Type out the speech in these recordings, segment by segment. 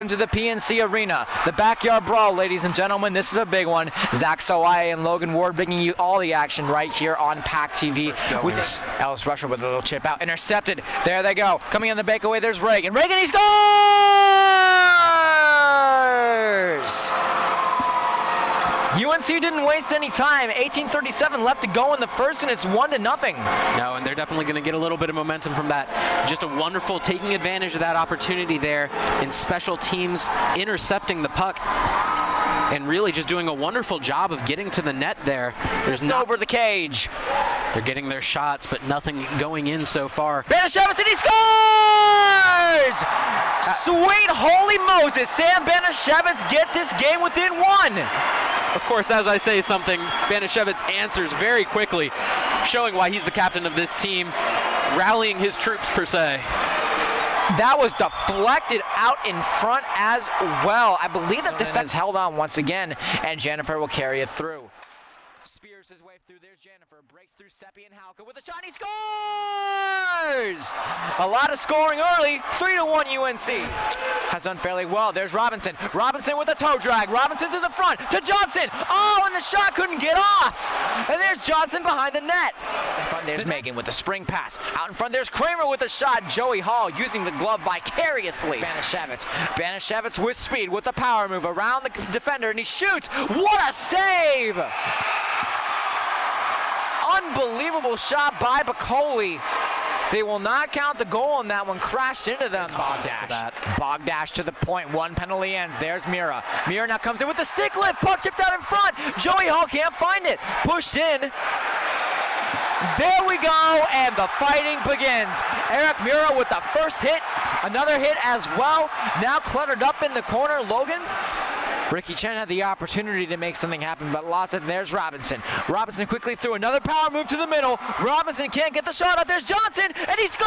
Into the PNC Arena, the backyard brawl, ladies and gentlemen. This is a big one. Zach Sawai and Logan Ward bringing you all the action right here on PackTV. With Ellis Rusher with a little chip out, intercepted. There they go. Coming on the breakaway, there's Reagan. Reagan, he scores! UNC didn't waste any time. 18:37 left to go in the first, and it's 1-0. No, and they're definitely going to get a little bit of momentum from that. Just a wonderful taking advantage of that opportunity there in special teams, intercepting the puck, and really just doing a wonderful job of getting to the net there. There's not over the cage. They're getting their shots, but nothing going in so far. Banashevitz, and he scores! Sweet holy Moses, Sam Banashevitz get this game within one. Of course, as I say something, Banashevitz answers very quickly, showing why he's the captain of this team, rallying his troops per se. That was deflected out in front as well. I believe that defense held on once again, and Jennifer will carry it through. Spears his way through. There's Jennifer. Breaks through Seppi and Hauke with a shot. He scores! A lot of scoring early. 3-1 UNC. Has done fairly well. There's Robinson. Robinson with a toe drag. Robinson to the front. To Johnson. Oh, and the shot couldn't get off. And there's Johnson behind the net. In front there's Megan with the spring pass. Out in front there's Kramer with the shot. Joey Hall using the glove vicariously. Banashevitz. Banashevitz with speed with the power move around the defender, and he shoots. What a save! Unbelievable shot by Bacoli. They will not count the goal on that one. Crashed into them. Bogdash to the point. One penalty ends. There's Mira. Mira now comes in with the stick lift. Puck chipped out in front. Joey Hall can't find it. Pushed in. There we go, and the fighting begins. Eric Mira with the first hit. Another hit as well. Now cluttered up in the corner. Logan. Ricky Chen had the opportunity to make something happen, but lost it. And there's Robinson. Robinson quickly through another power move to the middle. Robinson can't get the shot up. There's Johnson, and he scores!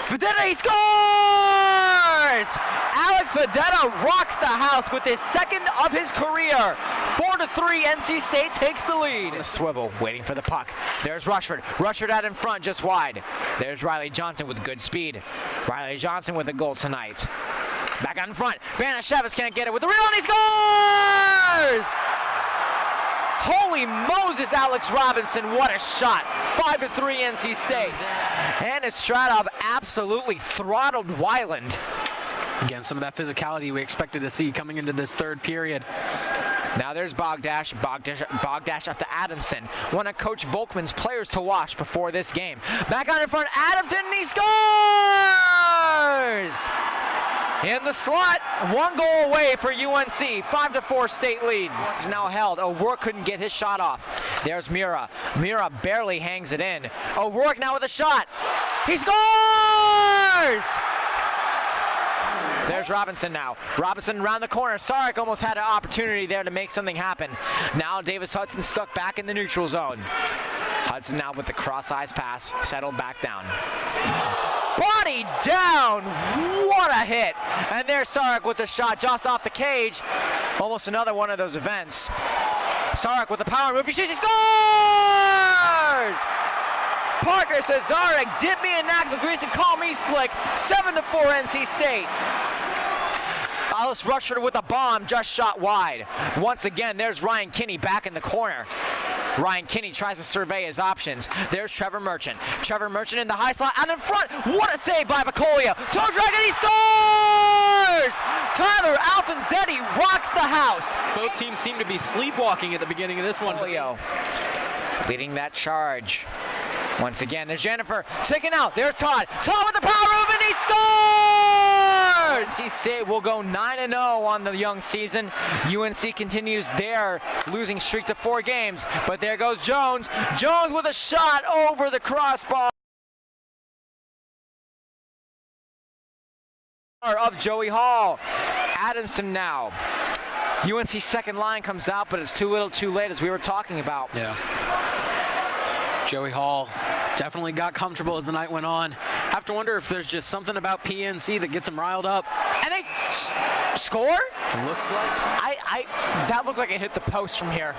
Vedetta, he scores! Alex Vedetta rocks the house with his second of his career. 4-3, NC State takes the lead. Swivel waiting for the puck. There's Rushford. Rushford out in front, just wide. There's Riley Johnson with good speed. Riley Johnson with a goal tonight. Back out in front. Banashevitz can't get it with the rebound. He scores! Holy Moses, Alex Robinson, what a shot. 5-3 NC State. And Estradov absolutely throttled Weiland. Again, some of that physicality we expected to see coming into this third period. Now there's Bogdash up to Adamson. One of Coach Volkman's players to watch before this game. Back on in front, Adamson, and he scores! In the slot, one goal away for UNC. 5-4 state leads. He's now held. O'Rourke couldn't get his shot off. There's Mira. Mira barely hangs it in. O'Rourke now with a shot. He scores! There's Robinson now. Robinson around the corner. Sarek almost had an opportunity there to make something happen. Now Davis Hudson stuck back in the neutral zone. Hudson now with the cross-eyes pass. Settled back down. Body down! What a hit! And there's Sarek with the shot just off the cage. Almost another one of those events. Sarek with the power move. He shoots, he scores! Parker says, Zarek, dip me in Axel Grease and call me slick. 7-4 NC State. Alice Rushford with a bomb, just shot wide. Once again, there's Ryan Kinney back in the corner. Ryan Kinney tries to survey his options. There's Trevor Merchant. Trevor Merchant in the high slot out in front. What a save by Bacolia. Toe drag, and he scores! Tyler Alfonzetti rocks the house. Both teams seem to be sleepwalking at the beginning of this one. Leading that charge. Once again, there's Jennifer taken out. There's Todd. Todd with the power move, and he scores! NC State will go 9-0 on the young season. UNC continues their losing streak to 4 games. But there goes Jones. Jones with a shot over the crossbar of Joey Hall. Adamson now. UNC's second line comes out, but it's too little too late, as we were talking about. Yeah. Joey Hall definitely got comfortable as the night went on. Have to wonder if there's just something about PNC that gets him riled up. And they score? It looks like. that looked like it hit the post from here,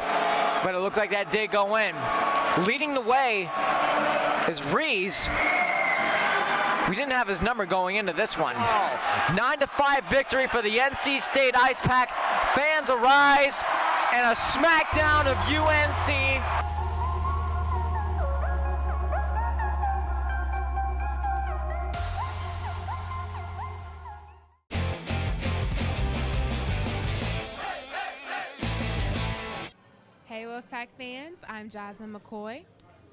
but it looked like that did go in. Leading the way is Rees. We didn't have his number going into this one. 9-5 victory for the NC State Ice Pack. Fans arise, and a smackdown of UNC. Hey Wolfpack fans, I'm Jasmine McCoy.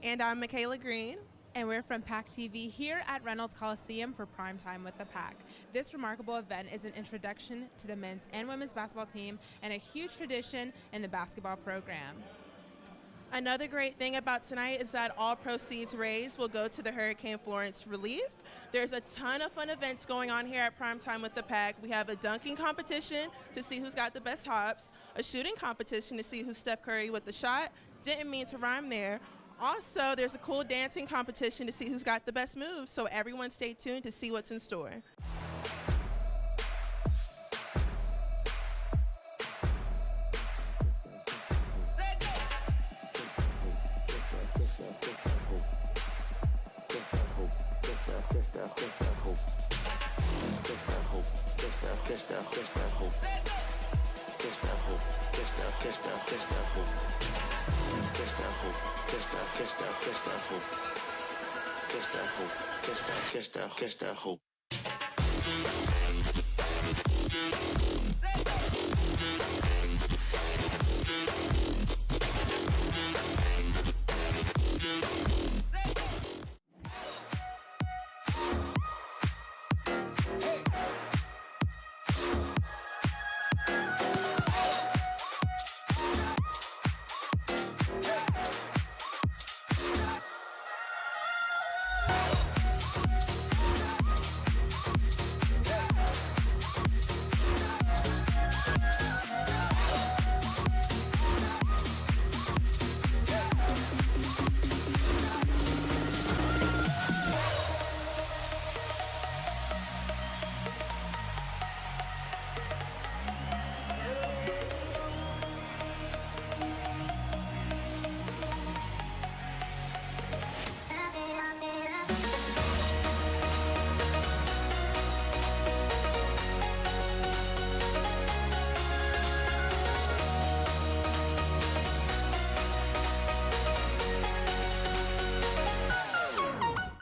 And I'm Michaela Green. And we're from PackTV here at Reynolds Coliseum for Primetime with the Pack. This remarkable event is an introduction to the men's and women's basketball team and a huge tradition in the basketball program. Another great thing about tonight is that all proceeds raised will go to the Hurricane Florence relief. There's a ton of fun events going on here at Primetime with the Pack. We have a dunking competition to see who's got the best hops, a shooting competition to see who's Steph Curry with the shot. Didn't mean to rhyme there. Also, there's a cool dancing competition to see who's got the best moves, so everyone stay tuned to see what's in store. Catch that hope.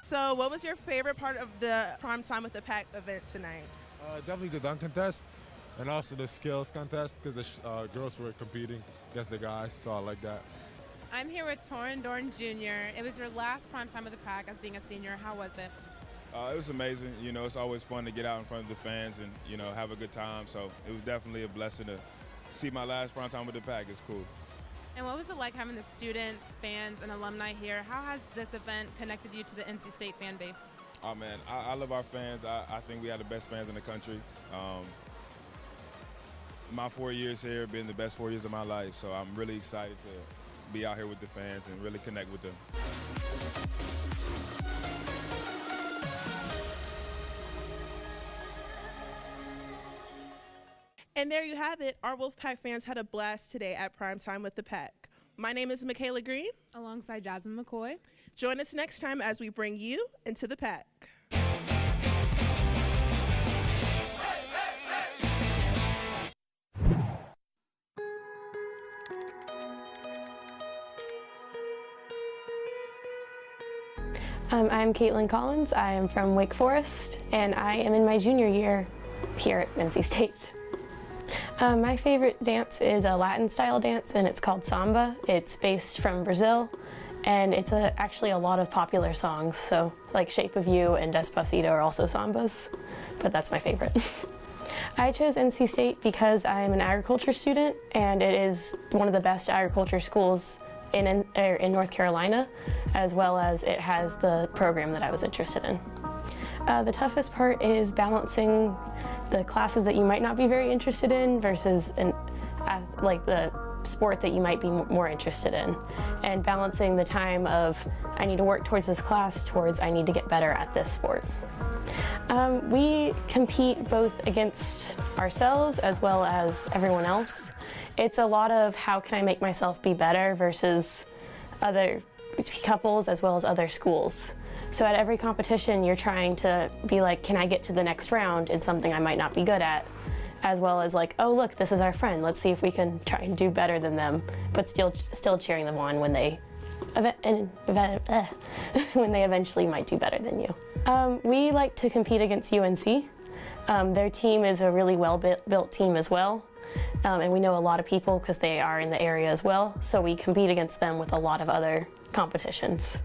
So what was your favorite part of the Primetime with the Pack event tonight? Definitely the dunk contest and also the skills contest because the girls were competing against the guys, so I like that. I'm here with Torrin Dorn Jr. It was your last Primetime with the Pack as being a senior. How was it? It was amazing. You know, it's always fun to get out in front of the fans and, you know, have a good time. So it was definitely a blessing to see my last Primetime with the Pack. It's cool. And what was it like having the students, fans, and alumni here? How has this event connected you to the NC State fan base? Oh, man, I love our fans. I think we have the best fans in the country. My 4 years here have been the best 4 years of my life, so I'm really excited to be out here with the fans and really connect with them. And there you have it. Our Wolfpack fans had a blast today at Primetime with the Pack. My name is Michaela Green. Alongside Jasmine McCoy. Join us next time as we bring you into the Pack. I'm Caitlin Collins. I am from Wake Forest, and I am in my junior year here at NC State. My favorite dance is a Latin-style dance, and it's called samba. It's based from Brazil, and it's actually a lot of popular songs, so like Shape of You and Despacito are also sambas, but that's my favorite. I chose NC State because I'm an agriculture student, and it is one of the best agriculture schools in North Carolina, as well as it has the program that I was interested in. The toughest part is balancing the classes that you might not be very interested in versus like the sport that you might be more interested in, and balancing the time of I need to work towards this class towards I need to get better at this sport. We compete both against ourselves as well as everyone else. It's a lot of how can I make myself be better versus other couples as well as other schools. So at every competition, you're trying to be like, can I get to the next round in something I might not be good at? As well as like, oh look, this is our friend. Let's see if we can try and do better than them, but still cheering them on when they when they eventually might do better than you. We like to compete against UNC. Their team is a really well-built team as well. And we know a lot of people because they are in the area as well. So we compete against them with a lot of other competitions.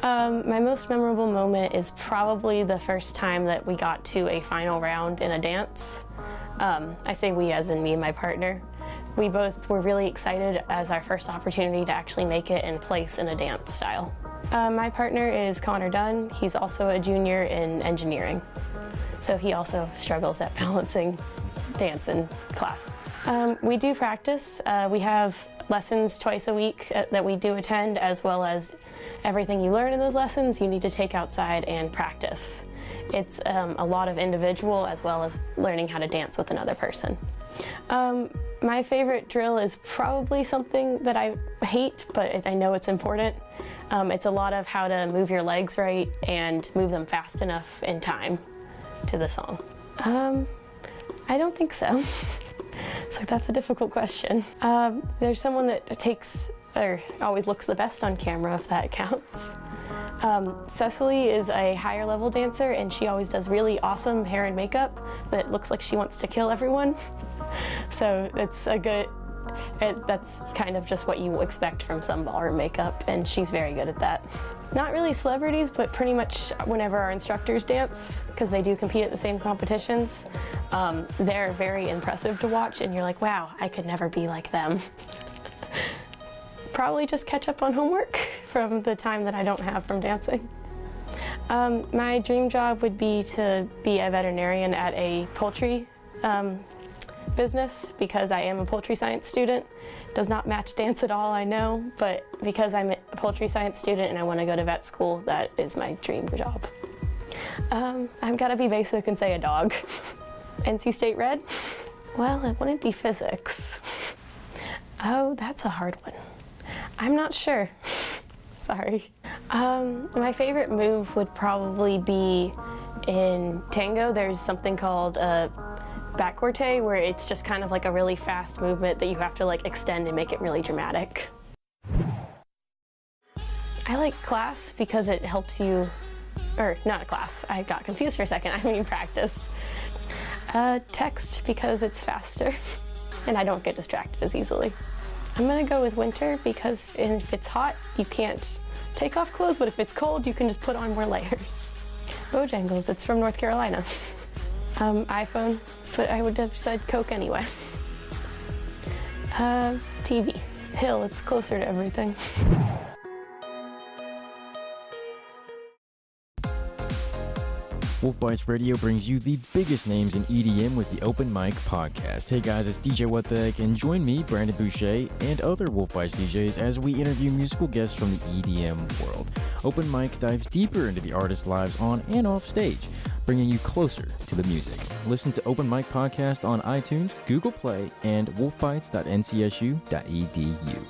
My most memorable moment is probably the first time that we got to a final round in a dance. I say we as in me and my partner. We both were really excited as our first opportunity to actually make it and place in a dance style. My partner is Connor Dunn. He's also a junior in engineering. So he also struggles at balancing dance and class. We do practice. We have lessons twice a week that we do attend, as well as everything you learn in those lessons you need to take outside and practice. It's a lot of individual as well as learning how to dance with another person. My favorite drill is probably something that I hate, but I know it's important. It's a lot of how to move your legs right and move them fast enough in time to the song. I don't think so. It's like, that's a difficult question. There's someone that takes, or always looks the best on camera, if that counts. Cecily is a higher level dancer, and she always does really awesome hair and makeup that looks like she wants to kill everyone. So it's a good, that's kind of just what you expect from some ballroom makeup, and she's very good at that. Not really celebrities, but pretty much whenever our instructors dance, because they do compete at the same competitions, they're very impressive to watch, and you're like, wow, I could never be like them. Probably just catch up on homework from the time that I don't have from dancing. My dream job would be to be a veterinarian at a poultry business, because I am a poultry science student. Does not match dance at all, I know, but because I'm a poultry science student and I want to go to vet school, that is my dream job. I've got to be basic and say a dog. NC State Red? Well, it wouldn't be physics. Oh, that's a hard one. I'm not sure. Sorry. My favorite move would probably be in tango. There's something called back corte, where it's just kind of like a really fast movement that you have to like extend and make it really dramatic. I like class because it helps you, or not class, I got confused for a second, I mean practice. Text because it's faster and I don't get distracted as easily. I'm gonna go with winter because if it's hot, you can't take off clothes, but if it's cold, you can just put on more layers. Bojangles, it's from North Carolina. iPhone, but I would have said Coke anyway. TV, Hill, it's closer to everything. Wolf Bites Radio brings you the biggest names in EDM with the Open Mic Podcast. Hey guys, it's DJ What the Heck, and join me, Brandon Boucher, and other Wolf Bites DJs as we interview musical guests from the EDM world. Open Mic dives deeper into the artists' lives on and off stage, bringing you closer to the music. Listen to Open Mic Podcast on iTunes, Google Play, and wolfbites.ncsu.edu.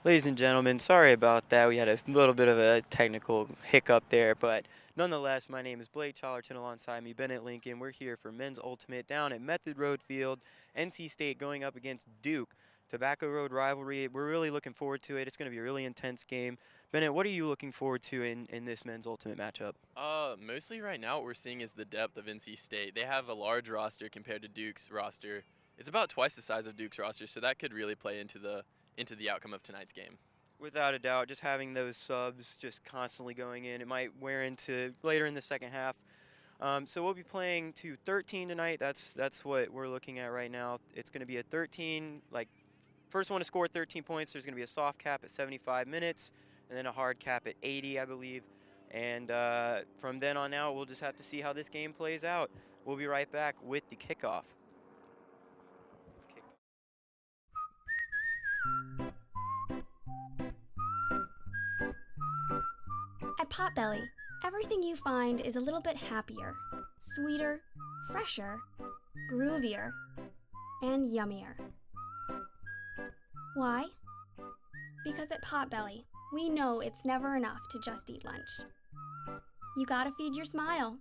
Ladies and gentlemen, sorry about that. We had a little bit of a technical hiccup there, but nonetheless, my name is Blake Challerton. Alongside me, Bennett Lincoln. We're here for Men's Ultimate down at Method Road Field. NC State going up against Duke. Tobacco Road rivalry. We're really looking forward to it. It's going to be a really intense game. Bennett, what are you looking forward to in this Men's Ultimate matchup? Mostly right now what we're seeing is the depth of NC State. They have a large roster compared to Duke's roster. It's about twice the size of Duke's roster, so that could really play into the outcome of tonight's game. Without a doubt, just having those subs just constantly going in, it might wear into later in the second half. So we'll be playing to 13 tonight. That's what we're looking at right now. It's going to be a 13, like first one to score 13 points. There's going to be a soft cap at 75 minutes, and then a hard cap at 80, I believe. And from then on out, we'll just have to see how this game plays out. We'll be right back with the kickoff. At Potbelly, everything you find is a little bit happier, sweeter, fresher, groovier, and yummier. Why? Because at Potbelly, we know it's never enough to just eat lunch. You gotta feed your smile.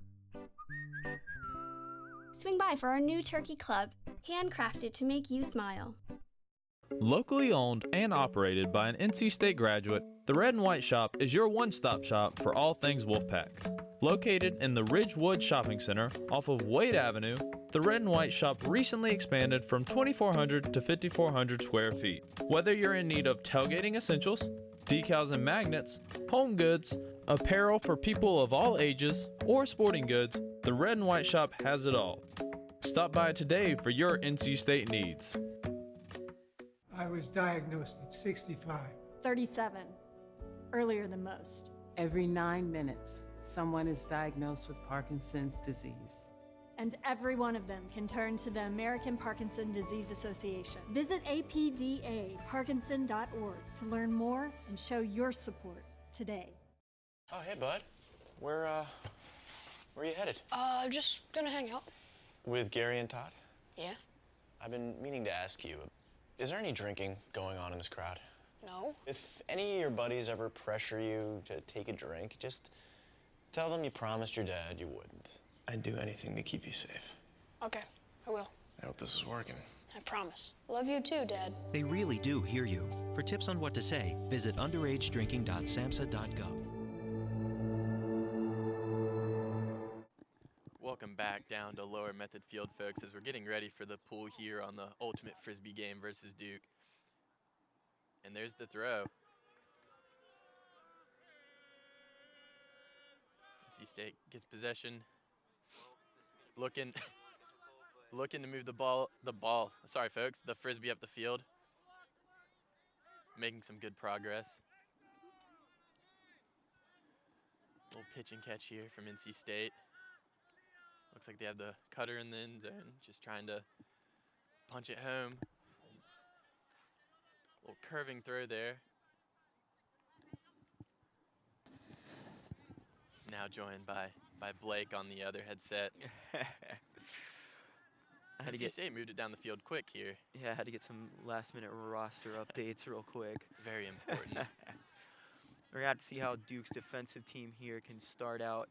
Swing by for our new turkey club, handcrafted to make you smile. Locally owned and operated by an NC State graduate, the Red and White Shop is your one-stop shop for all things Wolfpack. Located in the Ridgewood Shopping Center off of Wade Avenue, the Red and White Shop recently expanded from 2,400 to 5,400 square feet. Whether you're in need of tailgating essentials, decals and magnets, home goods, apparel for people of all ages, or sporting goods, the Red and White Shop has it all. Stop by today for your NC State needs. I was diagnosed at 65. 37, earlier than most. Every 9 minutes, someone is diagnosed with Parkinson's disease. And every one of them can turn to the American Parkinson Disease Association. Visit apdaparkinson.org to learn more and show your support today. Oh, hey, bud. Where are you headed? Just gonna hang out. With Gary and Todd? Yeah? I've been meaning to ask you, is there any drinking going on in this crowd? No. If any of your buddies ever pressure you to take a drink, just tell them you promised your dad you wouldn't. I'd do anything to keep you safe. Okay, I will. I hope this is working. I promise. Love you too, Dad. They really do hear you. For tips on what to say, visit underagedrinking.samhsa.gov. Welcome back down to Lower Method Field, folks, as we're getting ready for the pool here on the Ultimate Frisbee game versus Duke. And there's the throw. NC State gets possession. Looking to move the Frisbee up the field. Making some good progress. Little pitch and catch here from NC State. Looks like they have the cutter in the end zone, just trying to punch it home. Little curving throw there. Now joined by Blake on the other headset. NC State moved it down the field quick here. Yeah, I had to get some last-minute roster updates real quick. Very important. We're going to have to see how Duke's defensive team here can start out.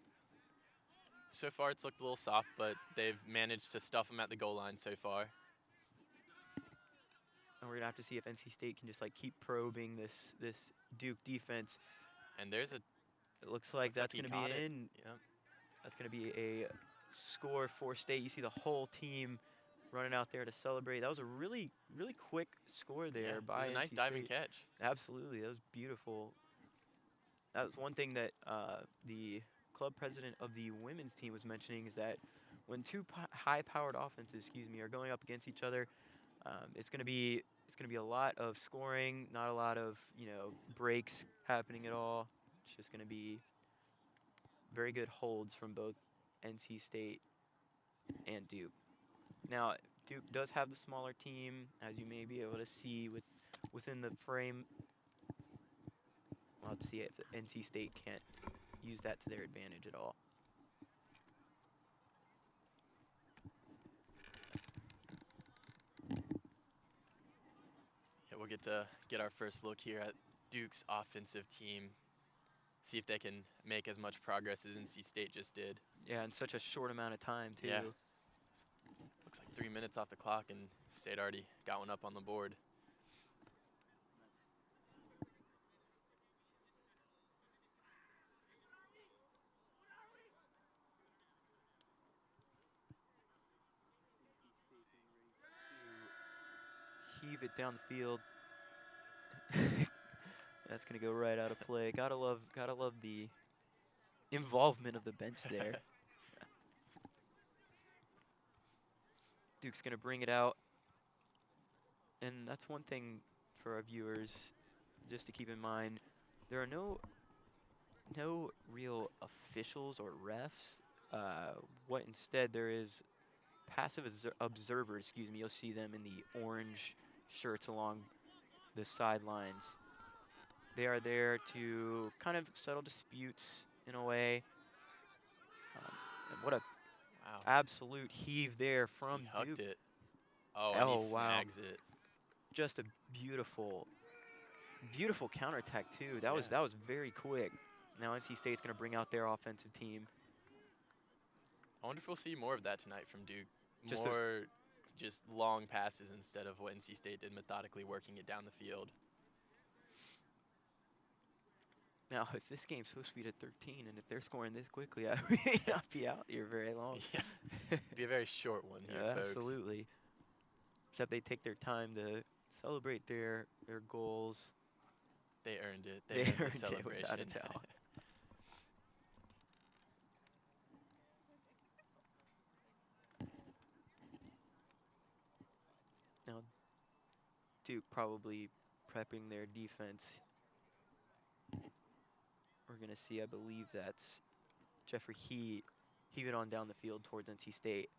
So far, it's looked a little soft, but they've managed to stuff them at the goal line so far. And we're going to have to see if NC State can just, like, keep probing this Duke defense. And there's It looks like that's going to be in. Yep. That's going to be a score for State. You see the whole team running out there to celebrate. That was a really, really quick score there by NC State. It was a nice diving catch. Absolutely. That was beautiful. That was one thing that the club president of the women's team was mentioning, is that when two high-powered offenses, are going up against each other, it's going to be a lot of scoring, not a lot of breaks happening at all. It's just going to be very good holds from both NC State and Duke. Now, Duke does have the smaller team, as you may be able to see within the frame. We'll have to see if NC State can't use that to their advantage at all. Yeah, we'll get to get our first look here at Duke's offensive team. See if they can make as much progress as NC State just did. Yeah, in such a short amount of time, too. Yeah. Looks like 3 minutes off the clock, and State already got one up on the board. Heave it down the field. That's gonna go right out of play. Gotta love the involvement of the bench there. Duke's gonna bring it out, and that's one thing for our viewers just to keep in mind. There are no real officials or refs. What instead there is passive observers. Excuse me. You'll see them in the orange shirts along the sidelines. They are there to kind of settle disputes in a way. And what a absolute heave there from He hucked Duke. it. Oh, and he snags it. Just a beautiful counterattack too. That was very quick. Now NC State's going to bring out their offensive team. I wonder if we'll see more of that tonight from Duke. Just Just long passes instead of what NC State did, methodically working it down the field. Now, if this game's supposed to be at 13, and if they're scoring this quickly, I may not be out here very long. Yeah. It'd be a very short one here, folks. Absolutely. Except they take their time to celebrate their goals. They earned it. They earned the celebration. Without a doubt. Now, Duke probably prepping their defense. We're going to see, I believe that's Jeffrey Heave it on down the field towards NC State.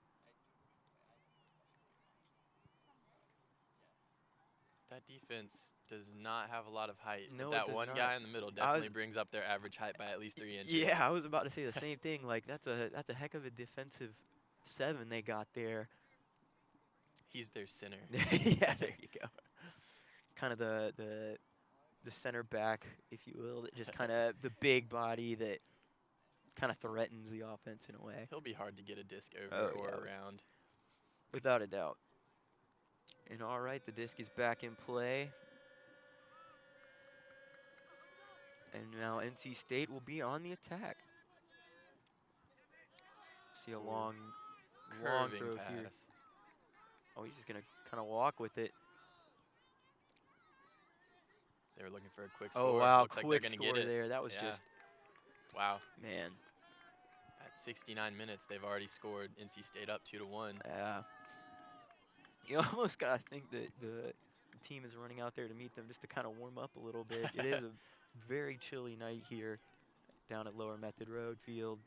That defense does not have a lot of height. No, that it does one not. guy in the middle definitely brings up their average height by at least 3 inches. Yeah, I was about to say the same thing. Like, that's a heck of a defensive 7 they got there. He's their center. Yeah, there you go. Kind of the center back, if you will, that just kind of the big body that kind of threatens the offense in a way. He'll be hard to get a disc over or around. Without a doubt. And all right, the disc is back in play. And now NC State will be on the attack. See a long throw here. Oh, he's just going to kind of walk with it. They were looking for a quick score. Oh, wow, Looks like quick they're gonna score get it. there. That was just... Wow. Man. At 69 minutes, they've already scored. NC State up 2-1. Yeah. You almost got to think that the team is running out there to meet them just to kind of warm up a little bit. It is a very chilly night here down at Lower Method Road Field.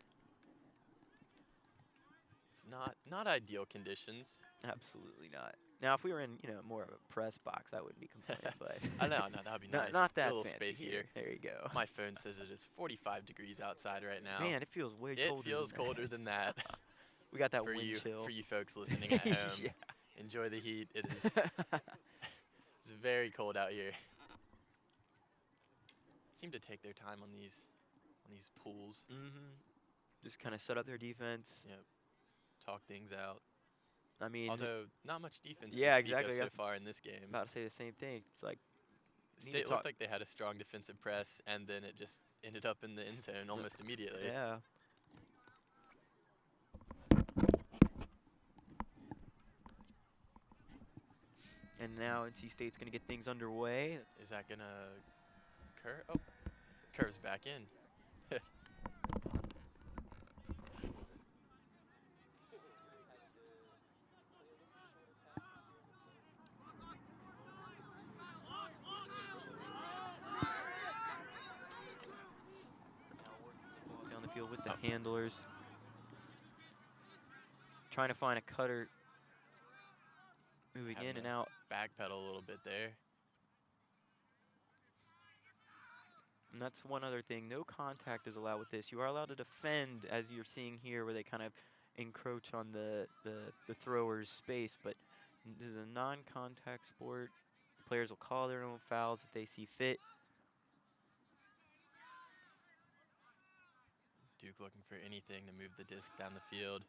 It's not ideal conditions. Absolutely not. Now, if we were in, more of a press box, I wouldn't be complaining, but I know, that would be nice. Not that a little fancy space here. There you go. My phone says it is 45 degrees outside right now. Man, it feels way colder. It feels colder than that. We got that for wind chill. For you folks listening at home, Yeah. Enjoy the heat. It is. It's very cold out here. Seem to take their time on these pools. Just kind of set up their defense. Yep. Talk things out. I mean, although not much defense. Yeah, to speak of exactly. so far in this game. About to say the same thing. It's like State looked like they had a strong defensive press, and then it just ended up in the end zone almost immediately. Yeah. And now NC State's going to get things underway. Is that going to curve? Oh, curves back in. Down the field with the handlers. Trying to find a cutter. Moving in and out. Backpedal a little bit there. And that's one other thing. No contact is allowed with this. You are allowed to defend, as you're seeing here, where they kind of encroach on the thrower's space. But this is a non-contact sport. Players will call their own fouls if they see fit. Duke looking for anything to move the disc down the field.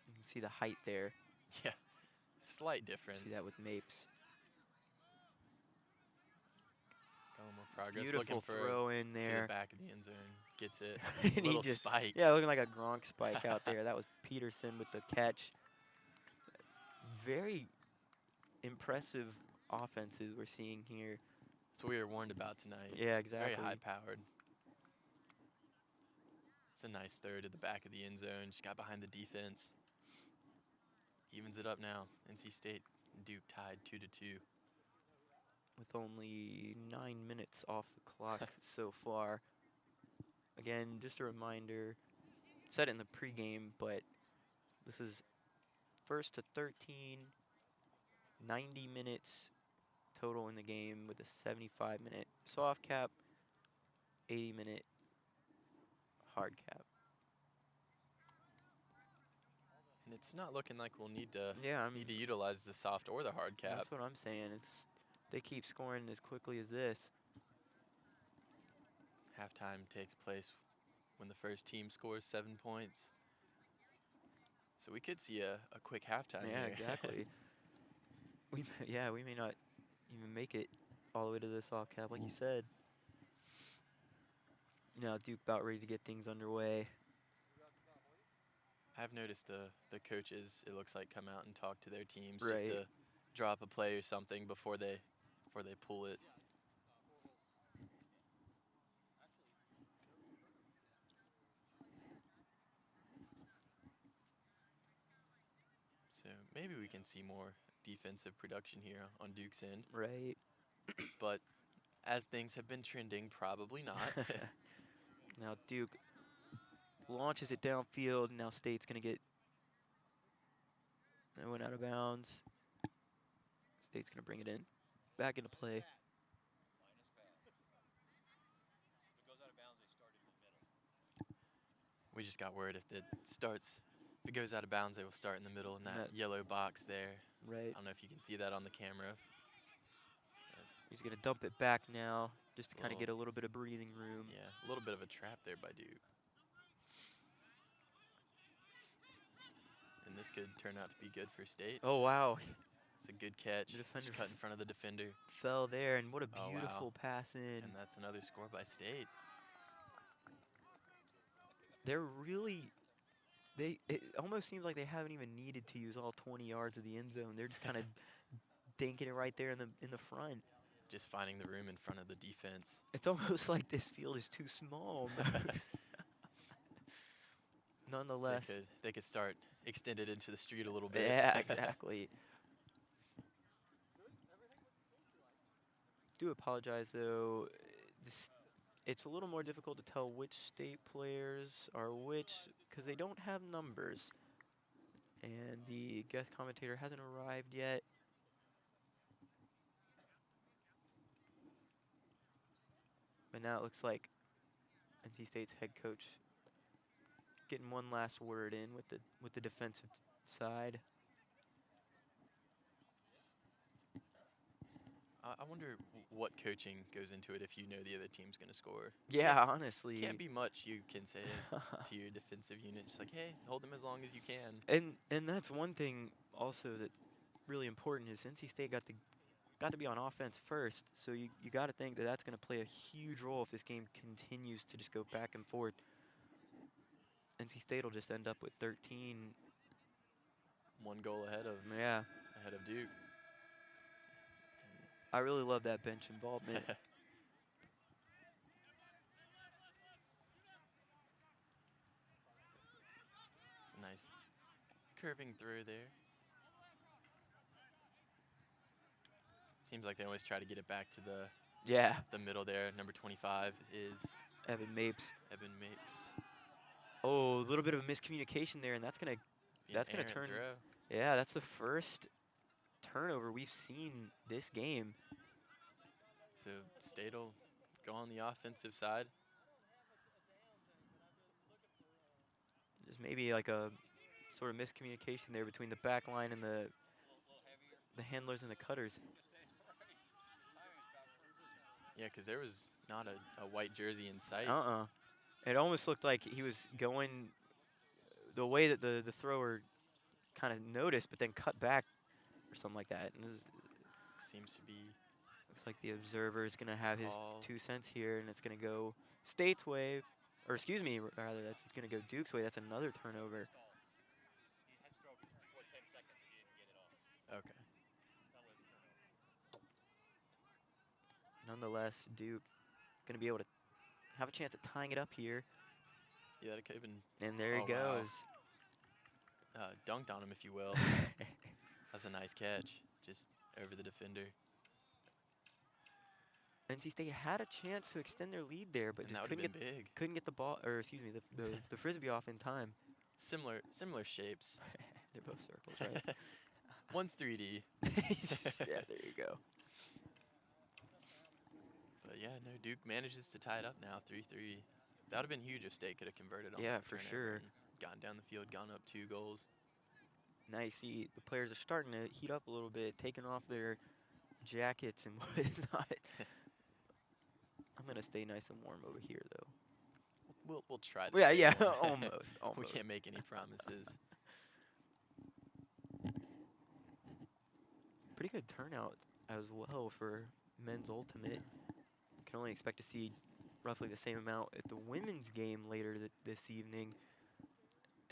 You can see the height there. Yeah, slight difference. See that with Mapes. A little more progress. Beautiful looking for throw in to there. the back of the end zone. Gets it. And Little he just, spike. yeah, looking like a Gronk spike out there. That was Peterson with the catch. Very impressive offenses we're seeing here. That's what we were warned about tonight. Yeah, exactly. Very high-powered. It's a nice throw to the back of the end zone. Just got behind the defense. Evens it up now. NC State and Duke tied 2-2. With only 9 minutes off the clock so far. Again, just a reminder, said it in the pregame, but this is 1st to 13, 90 minutes total in the game with a 75-minute soft cap, 80-minute hard cap. And it's not looking like we'll need to need to utilize the soft or the hard cap. That's what I'm saying. They keep scoring as quickly as this. Halftime takes place when the first team scores 7 points. So we could see a quick halftime Yeah, here. exactly. we may not even make it all the way to the soft cap, like you said. Now Duke about ready to get things underway. I've noticed the coaches, it looks like, come out and talk to their teams Right. just to drop a play or something before they pull it. So maybe we can see more defensive production here on Duke's end. Right. But as things have been trending, probably not. Now Duke launches it downfield. Now State's going to get that went out of bounds. State's going to bring it in. Back into play. We just got word if it goes out of bounds, they will start in the middle in that yellow box there. Right. I don't know if you can see that on the camera. He's going to dump it back now just to kind of get a little bit of breathing room. Yeah, a little bit of a trap there by Duke. And this could turn out to be good for State. Oh, wow. It's a good catch. The defender Just cut in front of the defender. Fell there, and what a Oh, wow. beautiful pass in. And that's another score by State. They're really, it almost seems like they haven't even needed to use all 20 yards of the end zone. They're just kind of dinking it right there in the front. Just finding the room in front of the defense. It's almost like this field is too small. Nonetheless. They could start extended into the street a little bit. Yeah, exactly. Do apologize, though. It's a little more difficult to tell which State players are which because they don't have numbers. And the guest commentator hasn't arrived yet. But now it looks like NC State's head coach getting one last word in with the defensive side. I wonder what coaching goes into it if you know the other team's going to score. Yeah, honestly. Can't be much you can say to your defensive unit. Just like, hey, hold them as long as you can. And that's one thing also that's really important is NC State got to be on offense first. So you got to think that that's going to play a huge role if this game continues to just go back and forth. NC State will just end up with 13. One goal ahead of Duke. I really love that bench involvement. It's a nice curving through there. Seems like they always try to get it back to the middle there. Number 25 is Evan Mapes. Mapes. Oh, a little bit of a miscommunication there, and that's gonna turn. Throw. Yeah, that's the first turnover we've seen this game. So State will go on the offensive side. there's maybe like a sort of miscommunication there between the back line and the handlers and the cutters. Yeah, because there was not a white jersey in sight. It almost looked like he was going the way that the thrower kind of noticed, but then cut back or something like that. And seems to be. Looks like the observer is going to have his Call. 2 cents here, and it's going to go State's way, or excuse me, rather, that's going to go Duke's way. That's another turnover. Okay. Nonetheless, Duke going to be able to have a chance at tying it up here. Yeah, that could have been. And there he goes. Wow. Dunked on him, if you will. That's a nice catch, just over the defender. NC State had a chance to extend their lead there, but And just that couldn't would've been big. couldn't get the ball, or excuse me, the frisbee off in time. Similar shapes. They're both circles, right? One's 3D. Yeah, there you go. But yeah, no, Duke manages to tie it up now, 3-3. That would have been huge if State could have converted on Yeah, that for turnover sure. and gotten down the field, gone up 2 goals. Now you see the players are starting to heat up a little bit, taking off their jackets and whatnot. I'm gonna stay nice and warm over here, though. We'll try to. Yeah, stay yeah, warm. almost. We can't make any promises. Pretty good turnout as well for men's ultimate. Can only expect to see roughly the same amount at the women's game later this evening.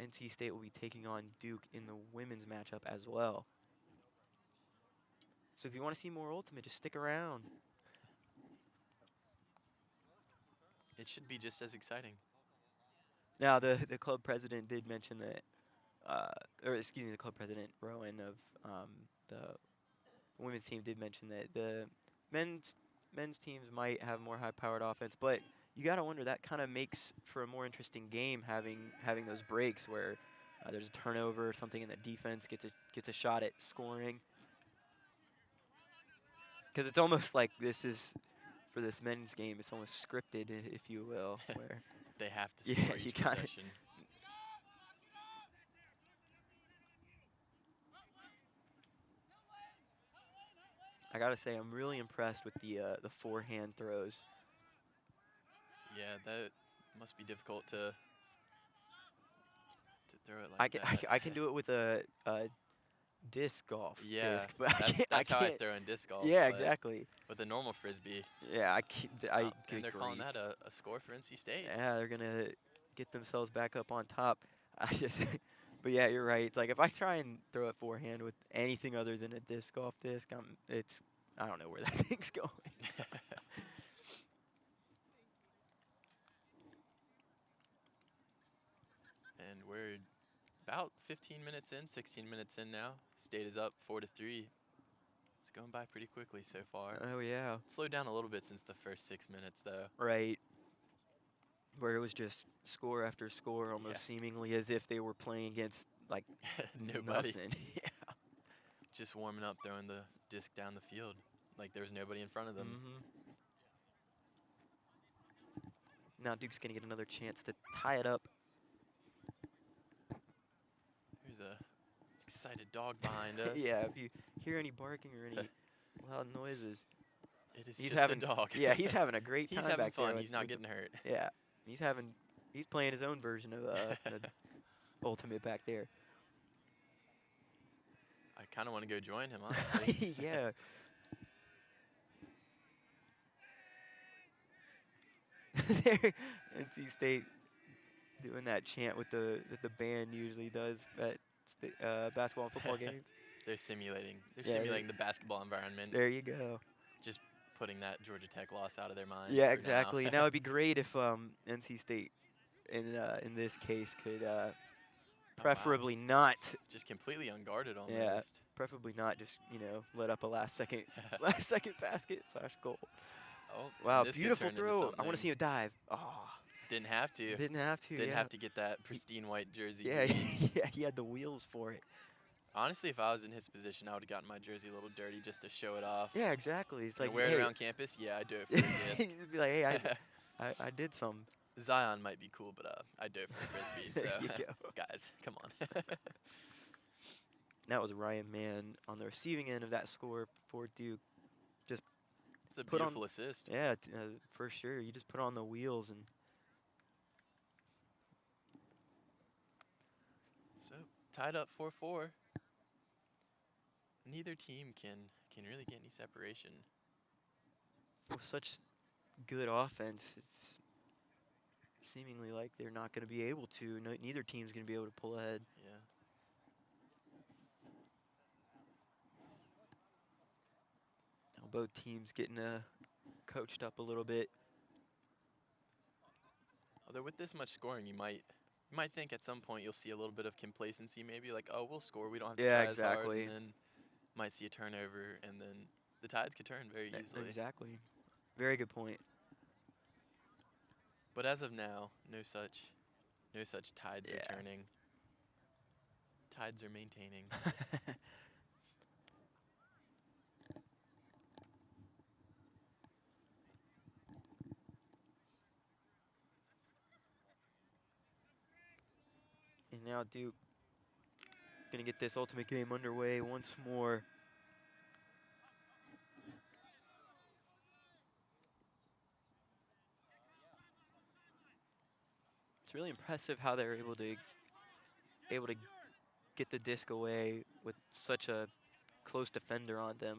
NC State will be taking on Duke in the women's matchup as well. So if you want to see more ultimate, just stick around. It should be just as exciting. Now, the club president did mention that, or excuse me, the club president, Rowan, of the women's team did mention that the men's teams might have more high-powered offense, but you got to wonder, that kind of makes for a more interesting game, having those breaks where there's a turnover or something and the defense gets a shot at scoring. Because it's almost like this is, for this men's game, it's almost scripted, if you will, where they have to score each possession. I gotta say, I'm really impressed with the forehand throws. Yeah, that must be difficult to throw it like that. I can do it with a disc golf disc, but that's how I throw in disc golf. Yeah, exactly. With a normal frisbee. Yeah, And they're calling that a score for NC State. Yeah, they're gonna get themselves back up on top. But yeah, you're right. It's like if I try and throw it forehand with anything other than a disc golf disc, I don't know where that thing's going. And we're about 15 minutes in, 16 minutes in now. State is up 4-3. It's going by pretty quickly so far. Oh, yeah. Slowed down a little bit since the first 6 minutes, though. Right. Where it was just score after score, almost seemingly as if they were playing against, like, nobody. Nothing. Yeah. Just warming up, throwing the disc down the field like there was nobody in front of them. Now Duke's going to get another chance to tie it up. There's a excited dog behind us. Yeah, if you hear any barking or any loud noises, it is he's just having a dog. Yeah, he's having a great time he's having back fun. there. He's not getting hurt. Yeah, he's playing his own version of the ultimate back there. I kind of want to go join him, honestly. Yeah. There, NC State doing that chant with that the band usually does at basketball and football games. They're simulating. They're simulating the basketball environment. There you go. Just putting that Georgia Tech loss out of their minds. Yeah, exactly. Now it'd be great if NC State, in this case, could preferably not. Just completely unguarded almost. Yeah, preferably not just let up a last second basket / goal. Oh, wow, beautiful throw. I want to see him dive. Oh. Didn't have to. Didn't have to. Didn't have to get that pristine white jersey. Yeah, yeah, he had the wheels for it. Honestly, if I was in his position, I would have gotten my jersey a little dirty just to show it off. Yeah, exactly. It's like, wear it around campus. Yeah, I do it for this. You'd be like, hey, I did some. Zion might be cool, but I dove for a frisbee. So There you go. guys, come on. That was Ryan Mann on the receiving end of that score for Duke. Just It's a put on- beautiful assist. Yeah, for sure. You just put on the wheels and So tied up 4-4. Neither team can really get any separation. with such good offense, it's seemingly like they're not going to be able to. No, neither team's going to be able to pull ahead. Yeah. Now both teams getting coached up a little bit. Although with this much scoring, you might think at some point you'll see a little bit of complacency, maybe like, oh, we'll score, we don't have to Yeah, try as hard, exactly. and then might see a turnover, and then the tides could turn very easily. Exactly. Very good point. But as of now, no such tides Yeah. are turning. Tides are maintaining. And now Duke gonna get this ultimate game underway once more. It's really impressive how they're able to get the disc away with such a close defender on them.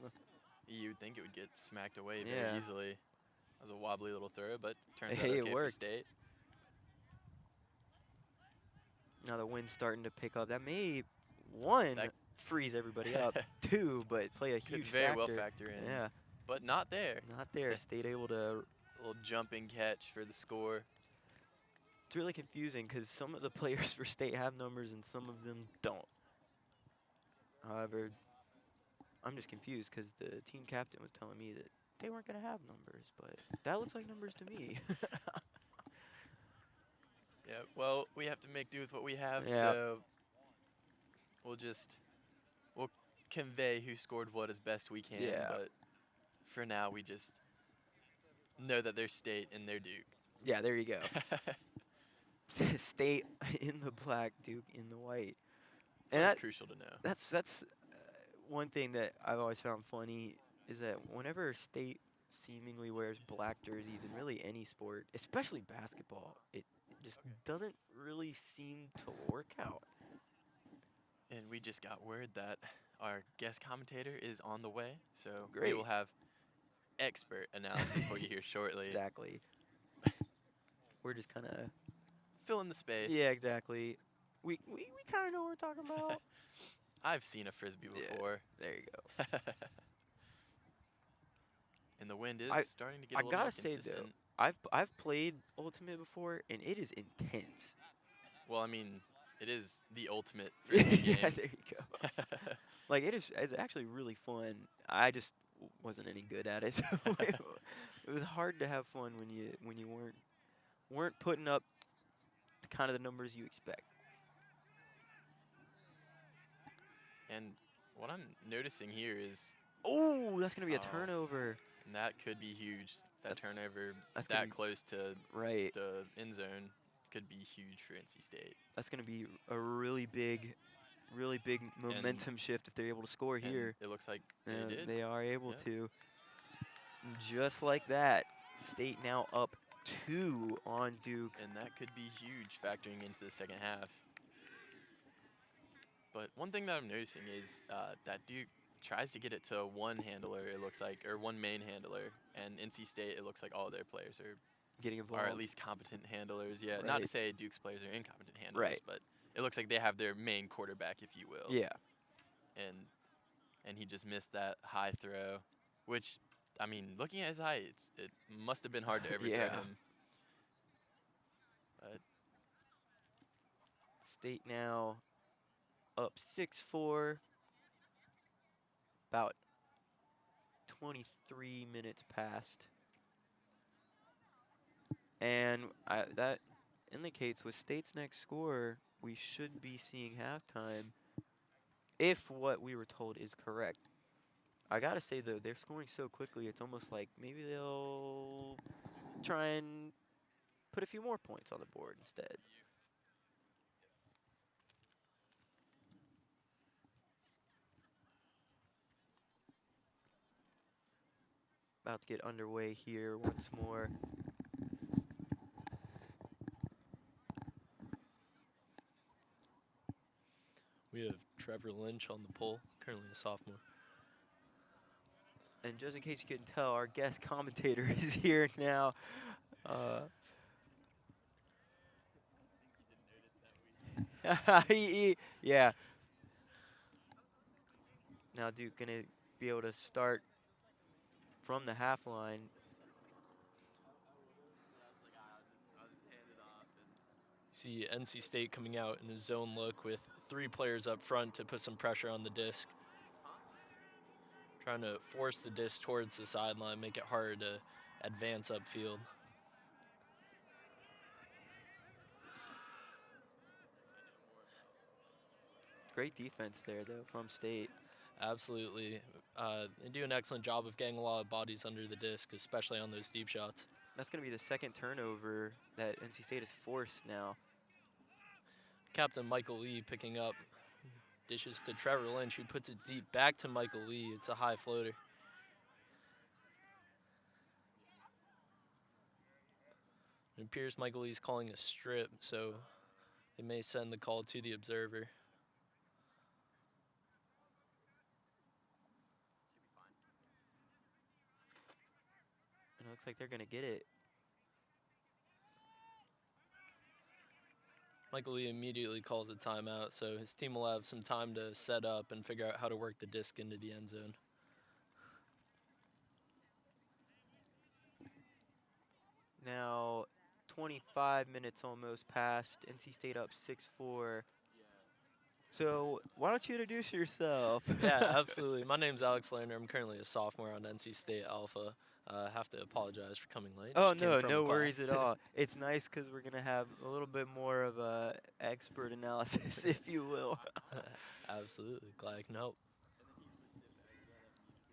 You'd think it would get smacked away Yeah. very easily. That was a wobbly little throw, but turns out Hey, it okay for worked. State. Now the wind's starting to pick up. That may, one, That- freeze everybody up. Two, but play a Could huge very factor. well factor in. Yeah, But not there. not there. State able to. Little jumping catch for the score. It's really confusing because some of the players for State have numbers and some of them don't. However, I'm just confused because the team captain was telling me that they weren't going to have numbers, but that looks like numbers to me. Yeah, well, we have to make do with what we have, Yeah. so we'll convey who scored what as best we can, Yeah. but for now we just know that they're State and they're Duke. Yeah, there you go. State in the black, Duke in the white. And that- that's crucial to know. That's one thing that I've always found funny is that whenever State seemingly wears black jerseys in really any sport, especially basketball, it just doesn't really seem to work out. And we just got word that our guest commentator is on the way, so we Great. will have expert analysis for you here shortly. Exactly. We're just kind of Fill in the space. Yeah, exactly. We kind of know what we're talking about. I've seen a frisbee Yeah, before. there you go. And the wind is starting to get I a little more gotta say consistent. though, I've played Ultimate before, and it is intense. Well, I mean, it is the ultimate frisbee game. Yeah, there you go. Like it's actually really fun. I just wasn't any good at it. So it was hard to have fun when you weren't putting up the kind of the numbers you expect. And what I'm noticing here is Oh, that's gonna be a turnover. and that could be huge. That turnover that's gonna that be- close to Right. the end zone could be huge for NC State. That's gonna be a really big momentum shift if they're able to score And here. it looks like And they did. they are able Yeah. to. Just like that, State now up 2 on Duke. And that could be huge factoring into the second half. But one thing that I'm noticing is that Duke tries to get it to one handler, it looks like, or one main handler. And NC State, it looks like all their players are Getting are involved. at least competent handlers. Yeah, not to Right. say Duke's players are incompetent handlers, Right. but it looks like they have their main quarterback, if you will. Yeah. And he just missed that high throw, which, I mean, looking at his height, it must have been hard to overthrow Yeah. him. But State now up 6-4. About 23 minutes past. And that indicates with State's next score, we should be seeing halftime if what we were told is correct. I got to say, though, they're scoring so quickly, it's almost like maybe they'll try and put a few more points on the board instead. About to get underway here once more. We have Trevor Lynch on the pole, currently a sophomore. And just in case you couldn't tell, our guest commentator is here now. Yeah. Now Duke gonna be able to start from the half line. See NC State coming out in a zone look with 3 players up front to put some pressure on the disc. Trying to force the disc towards the sideline, make it harder to advance upfield. Great defense there, though, from State. Absolutely. They do an excellent job of getting a lot of bodies under the disc, especially on those deep shots. That's going to be the second turnover that NC State has forced now. Captain Michael Lee picking up. Dishes to Trevor Lynch, who puts it deep back to Michael Lee. It's a high floater. It appears Michael Lee's calling a strip, so they may send the call to the observer. And it looks like they're going to get it. Michael Lee immediately calls a timeout, so his team will have some time to set up and figure out how to work the disc into the end zone. Now, 25 minutes almost passed. NC State up 6-4. So why don't you introduce yourself? Yeah, absolutely. My name's Alex Lerner. I'm currently a sophomore on NC State Alpha. Have to apologize for coming late. Oh, Just came no, from no class. worries at all. It's nice because we're going to have a little bit more of a expert analysis, if you will. Absolutely. Glad I can help.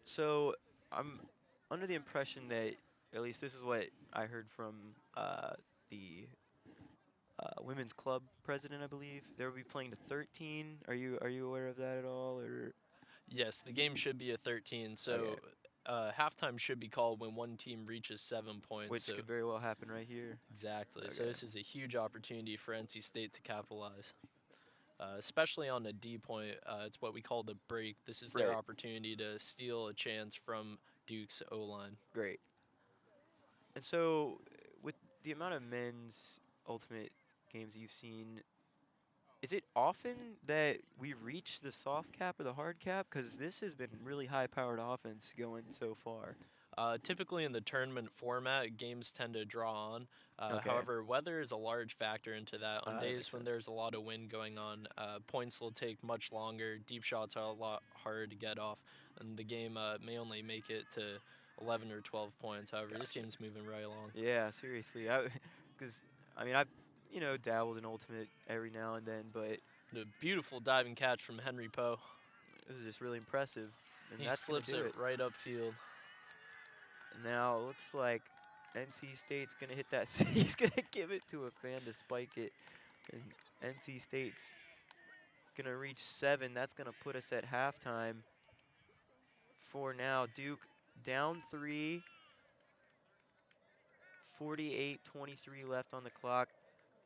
So I'm under the impression that, at least this is what I heard from the women's club president, I believe, they'll be playing to 13. Are you aware of that at all? Or Yes, the game should be a 13, so Okay. Halftime should be called when one team reaches 7 points. Which so could very well happen right here. Exactly. So Okay. this is a huge opportunity for NC State to capitalize, especially on a D point. It's what we call the break. This is their Right. opportunity to steal a chance from Duke's O-line. Great. And so, with the amount of men's ultimate games that you've seen, is it often that we reach the soft cap or the hard cap? Because this has been really high-powered offense going so far. Typically in the tournament format, games tend to draw on. Okay. However, weather is a large factor into that. On That days makes when sense. there's a lot of wind going on, points will take much longer. Deep shots are a lot harder to get off, and the game may only make it to 11 or 12 points. However, this Gotcha. game's moving right along. Yeah, seriously. Because, I mean, I've, dabbled in ultimate every now and then, but The beautiful diving catch from Henry Poe. it was just really impressive. And He that's gonna slips do it right upfield. And now it looks like NC State's going to hit that. He's going to give it to a fan to spike it. And NC State's going to reach 7. That's going to put us at halftime. For now, Duke down 3. 48-23 left on the clock.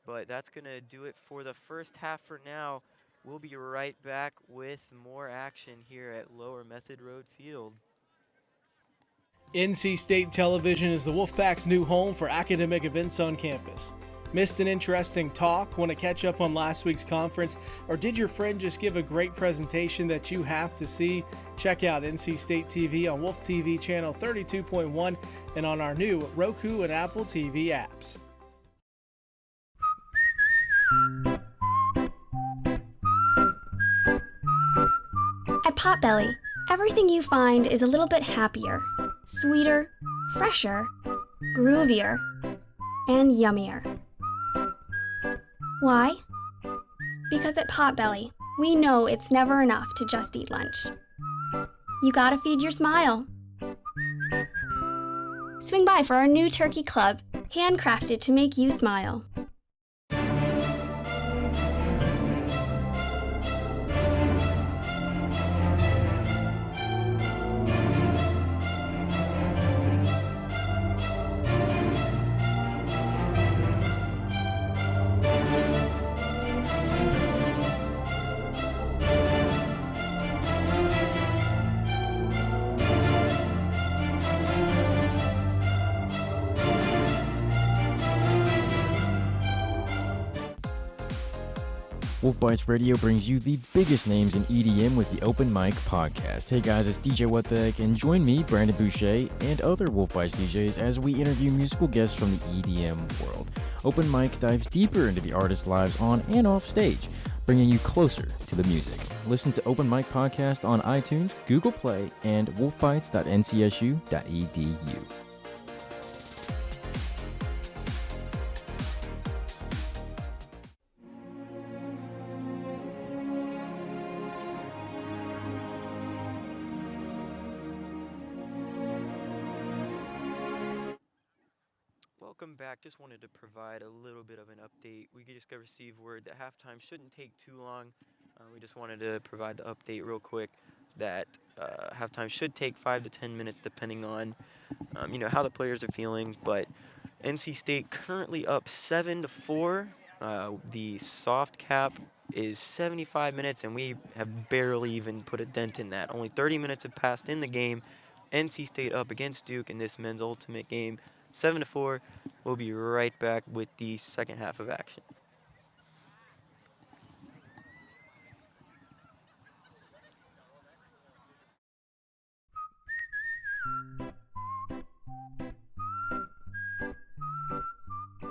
But that's going to do it for the first half for now. We'll be right back with more action here at Lower Method Road Field. NC State Television is the Wolfpack's new home for academic events on campus. Missed an interesting talk? Want to catch up on last week's conference? Or did your friend just give a great presentation that you have to see? Check out NC State TV on Wolf TV channel 32.1 and on our new Roku and Apple TV apps. At Potbelly, everything you find is a little bit happier, sweeter, fresher, groovier, and yummier. Why? Because at Potbelly, we know it's never enough to just eat lunch. You gotta feed your smile. Swing by for our new turkey club. handcrafted to make you smile. Wolf Bites Radio brings you the biggest names in EDM with the Open Mic Podcast. Hey guys, it's DJ What the Heck, and join me, Brandon Boucher, and other Wolf Bites DJs as we interview musical guests from the EDM world. Open Mic dives deeper into the artists' lives on and off stage, bringing you closer to the music. Listen to Open Mic Podcast on iTunes, Google Play, and wolfbites.ncsu.edu. Welcome back. Just wanted to provide a little bit of an update. We just got received word that halftime shouldn't take too long. We just wanted to provide the update real quick that halftime should take 5 to 10 minutes depending on how the players are feeling. But NC State currently up 7-4. The soft cap is 75 minutes, and we have barely even put a dent in that. Only 30 minutes have passed in the game. NC State up against Duke in this men's ultimate game, 7-4. We'll be right back with the second half of action.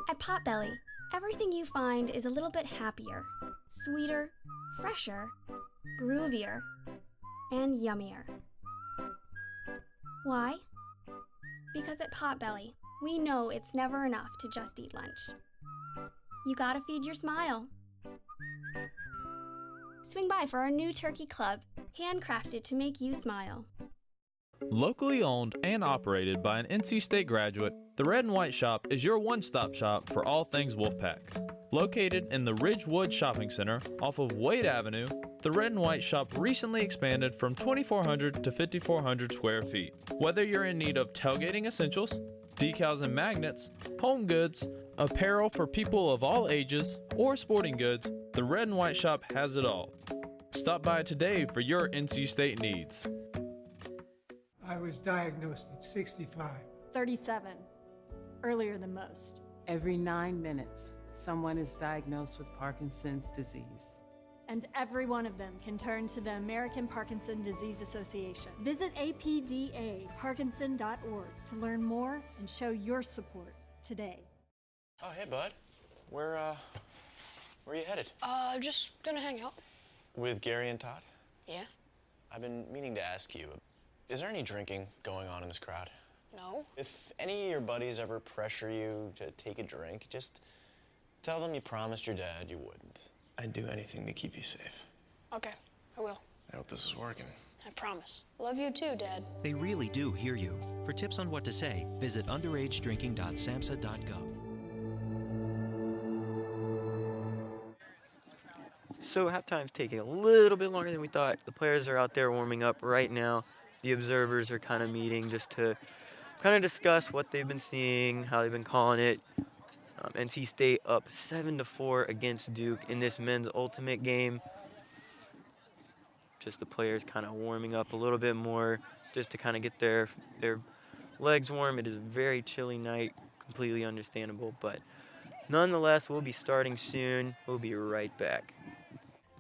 At Potbelly, everything you find is a little bit happier, sweeter, fresher, groovier, and yummier. Why? Because at Potbelly, we know it's never enough to just eat lunch. You gotta feed your smile. Swing by for our new turkey club, handcrafted to make you smile. Locally owned and operated by an NC State graduate, the Red and White Shop is your one-stop shop for all things Wolfpack. Located in the Ridgewood Shopping Center off of Wade Avenue, the Red and White Shop recently expanded from 2,400 to 5,400 square feet. Whether you're in need of tailgating essentials, decals and magnets, home goods, apparel for people of all ages, or sporting goods, the Red and White Shop has it all. Stop by today for your NC State needs. I was diagnosed at 65. 37. Earlier than most. Every 9 minutes, someone is diagnosed with Parkinson's disease. And every one of them can turn to the American Parkinson Disease Association. Visit apdaparkinson.org to learn more and show your support today. Oh, hey, bud. Where are you headed? Just gonna hang out. With Gary and Todd? Yeah? I've been meaning to ask you, is there any drinking going on in this crowd? No. If any of your buddies ever pressure you to take a drink, just tell them you promised your dad you wouldn't. I'd do anything to keep you safe. Okay, I will. I hope this is working. I promise. Love you too, Dad. They really do hear you. For tips on what to say, visit underagedrinking.samhsa.gov. So halftime's taking a little bit longer than we thought. The players are out there warming up right now. The observers are kind of meeting just to kind of discuss what they've been seeing, how they've been calling it. NC State up 7-4 against Duke in this men's ultimate game. Just the players kind of warming up a little bit more just to kind of get their legs warm. It is a very chilly night, completely understandable, but nonetheless, we'll be starting soon. We'll be right back.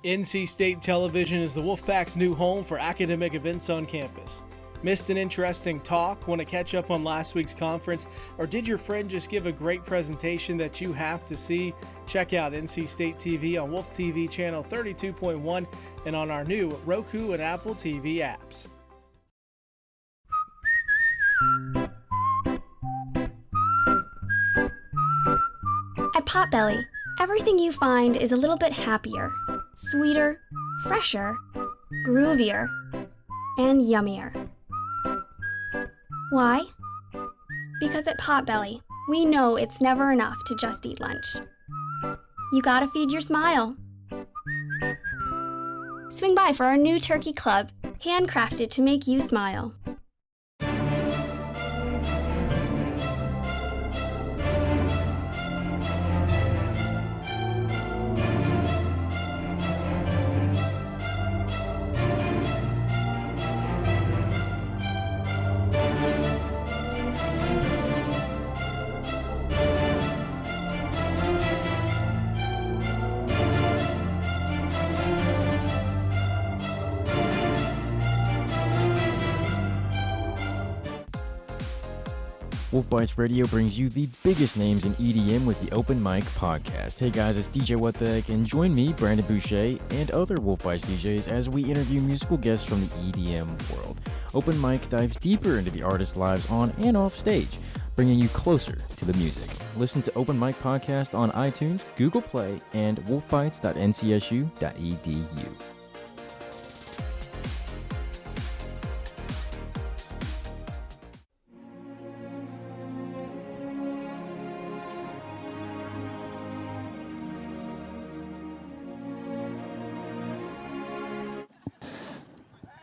NC State Television is the Wolfpack's new home for academic events on campus. Missed an interesting talk? Want to catch up on last week's conference? Or did your friend just give a great presentation that you have to see? Check out NC State TV on Wolf TV channel 32.1 and on our new Roku and Apple TV apps. At Potbelly, everything you find is a little bit happier, sweeter, fresher, groovier, and yummier. Why? Because at Potbelly, We know it's never enough to just eat lunch. You gotta feed your smile. Swing by for our new turkey club, handcrafted to make you smile. Wolf Bites Radio brings you the biggest names in EDM with the Open Mic Podcast. Hey guys, it's DJ What the Heck, and join me, Brandon Boucher, and other Wolf Bites DJs as we interview musical guests from the EDM world. Open Mic dives deeper into the artists' lives on and off stage, bringing you closer to the music. Listen to Open Mic Podcast on iTunes, Google Play, and wolfbites.ncsu.edu.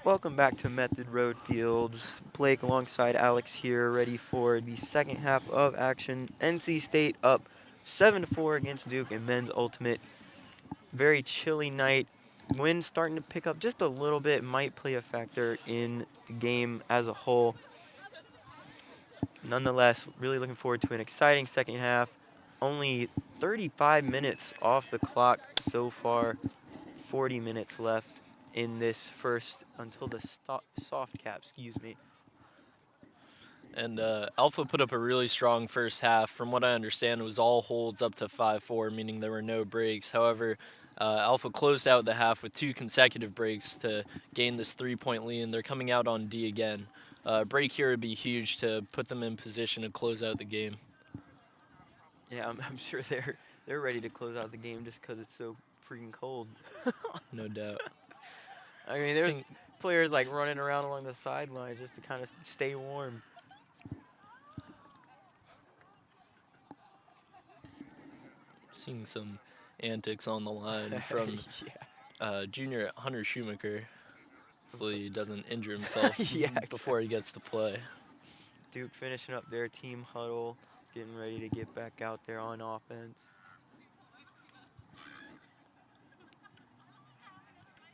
Welcome back to Method Road Fields. Blake alongside Alex here, ready for the second half of action. NC State up 7-4 against Duke in men's ultimate. Very chilly night. Wind starting to pick up just a little bit, might play a factor in the game as a whole. Nonetheless, really looking forward to an exciting second half. Only 35 minutes off the clock so far, 40 minutes left in this first until the soft cap, And Alpha put up a really strong first half. From what I understand, it was all holds up to 5-4, meaning there were no breaks. However, Alpha closed out the half with 2 consecutive breaks to gain this 3-point lead, and they're coming out on D again. Break here would be huge to put them in position to close out the game. Yeah, I'm sure they're ready to close out the game just because it's so freaking cold. No doubt. I mean, there's players like running around along the sidelines just to kind of stay warm. Seeing some antics on the line from junior Hunter Schumacher. Hopefully he doesn't injure himself before he gets to play. Duke finishing up their team huddle, getting ready to get back out there on offense.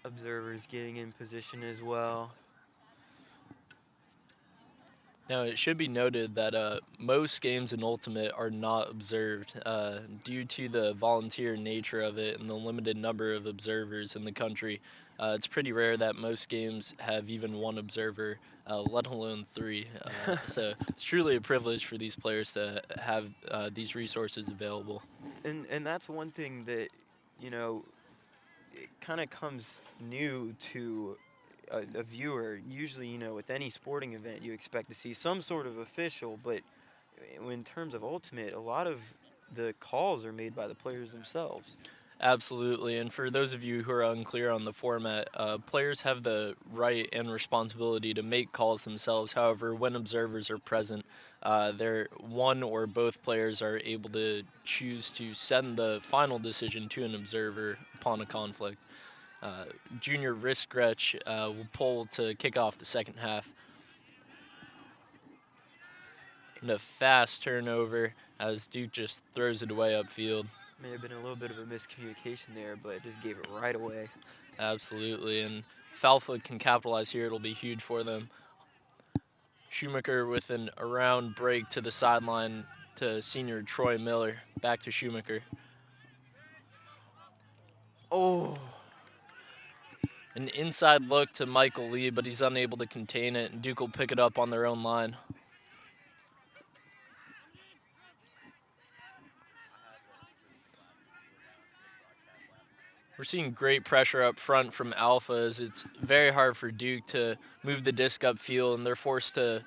Observers getting in position as well. Now, it should be noted that most games in Ultimate are not observed due to the volunteer nature of it and the limited number of observers in the country. It's pretty rare that most games have even 1 observer, let alone 3. So it's truly a privilege for these players to have these resources available. And that's one thing that, you know, it kind of comes new to a viewer. Usually, you know, with any sporting event, you expect to see some sort of official, but in terms of Ultimate, a lot of the calls are made by the players themselves. Absolutely, and for those of you who are unclear on the format, players have the right and responsibility to make calls themselves. However, when observers are present, one or both players are able to choose to send the final decision to an observer upon a conflict. Junior Risk Gretsch will pull to kick off the second half. And a fast turnover as Duke just throws it away upfield. May have been a little bit of a miscommunication there, but just gave it right away. Absolutely, and if Alpha can capitalize here, it'll be huge for them. Schumacher with an around break to the sideline to senior Troy Miller. Back to Schumacher. Oh. An inside look to Michael Lee, but he's unable to contain it, and Duke will pick it up on their own line. We're seeing great pressure up front from Alpha as it's very hard for Duke to move the disc upfield, and they're forced to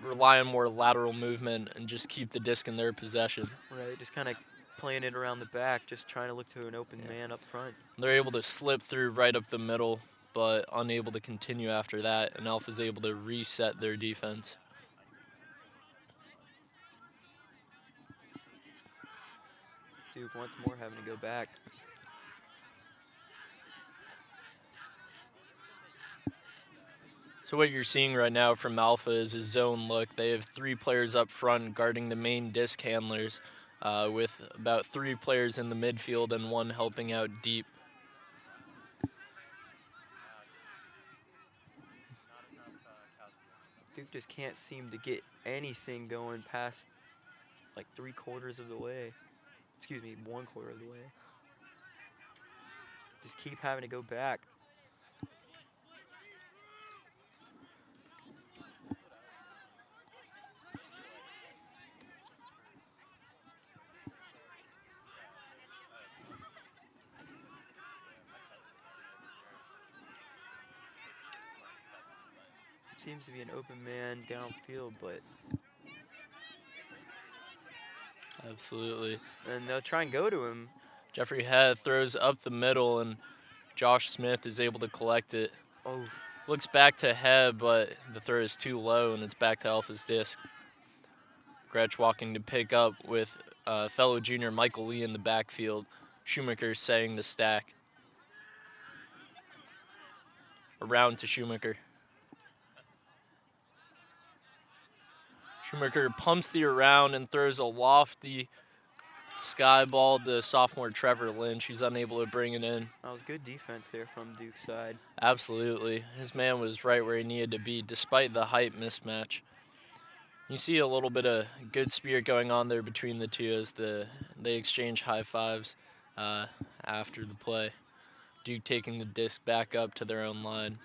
rely on more lateral movement and just keep the disc in their possession. Right, just kind of playing it around the back, just trying to look to an open man up front. They're able to slip through right up the middle, but unable to continue after that, and Alpha's able to reset their defense. Duke once more having to go back. So what you're seeing right now from Alpha is a zone look. They have 3 players up front guarding the main disc handlers, with about 3 players in the midfield and 1 helping out deep. Duke just can't seem to get anything going past like 3/4 of the way. Excuse me, 1/4 of the way. Just keep having to go back. Seems to be an open man downfield, but Absolutely. and they'll try and go to him. Jeffrey Head throws up the middle, and Josh Smith is able to collect it. Oh. Looks back to Head, but the throw is too low, and it's back to Alpha's disc. Gretsch walking to pick up with fellow junior Michael Lee in the backfield. Schumacher setting the stack. Around to Schumacher. Schumacher pumps the around and throws a lofty sky ball to sophomore Trevor Lynch. He's unable to bring it in. That was good defense there from Duke's side. Absolutely. His man was right where he needed to be, despite the height mismatch. You see a little bit of good spirit going on there between the two as they exchange high fives after the play. Duke taking the disc back up to their own line.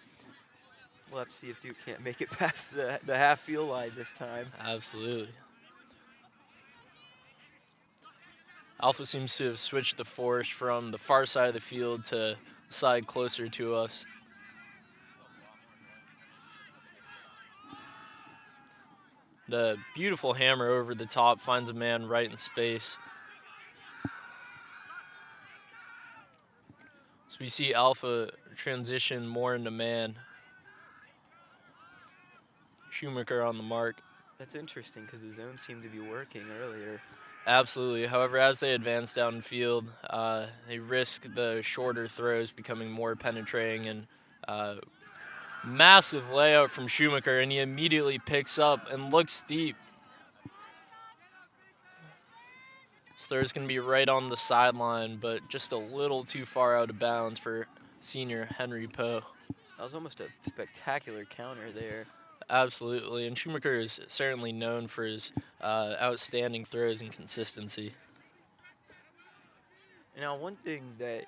We'll have to see if Duke can't make it past the half field line this time. Absolutely. Alpha seems to have switched the force from the far side of the field to the side closer to us. The beautiful hammer over the top finds a man right in space. So we see Alpha transition more into man. Schumacher on the mark. That's interesting because the zone seemed to be working earlier. Absolutely. However, as they advance downfield, they risk the shorter throws becoming more penetrating, and massive layout from Schumacher, and he immediately picks up and looks deep. This throw's going to be right on the sideline, but just a little too far out of bounds for senior Henry Poe. That was almost a spectacular counter there. Absolutely, and Schumacher is certainly known for his outstanding throws and consistency. Now, one thing that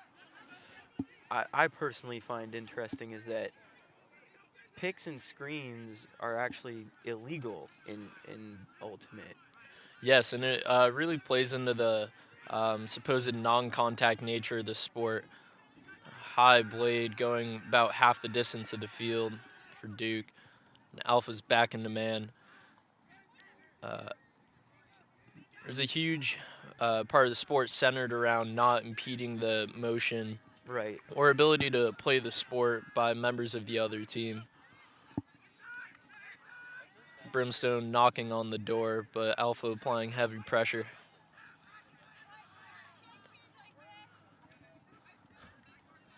I personally find interesting is that picks and screens are actually illegal in Ultimate. Yes, and it really plays into the supposed non-contact nature of the sport. High blade going about half the distance of the field for Duke. And Alpha's back into man. There's a huge part of the sport centered around not impeding the motion, right, or ability to play the sport by members of the other team. Brimstone knocking on the door, but Alpha applying heavy pressure.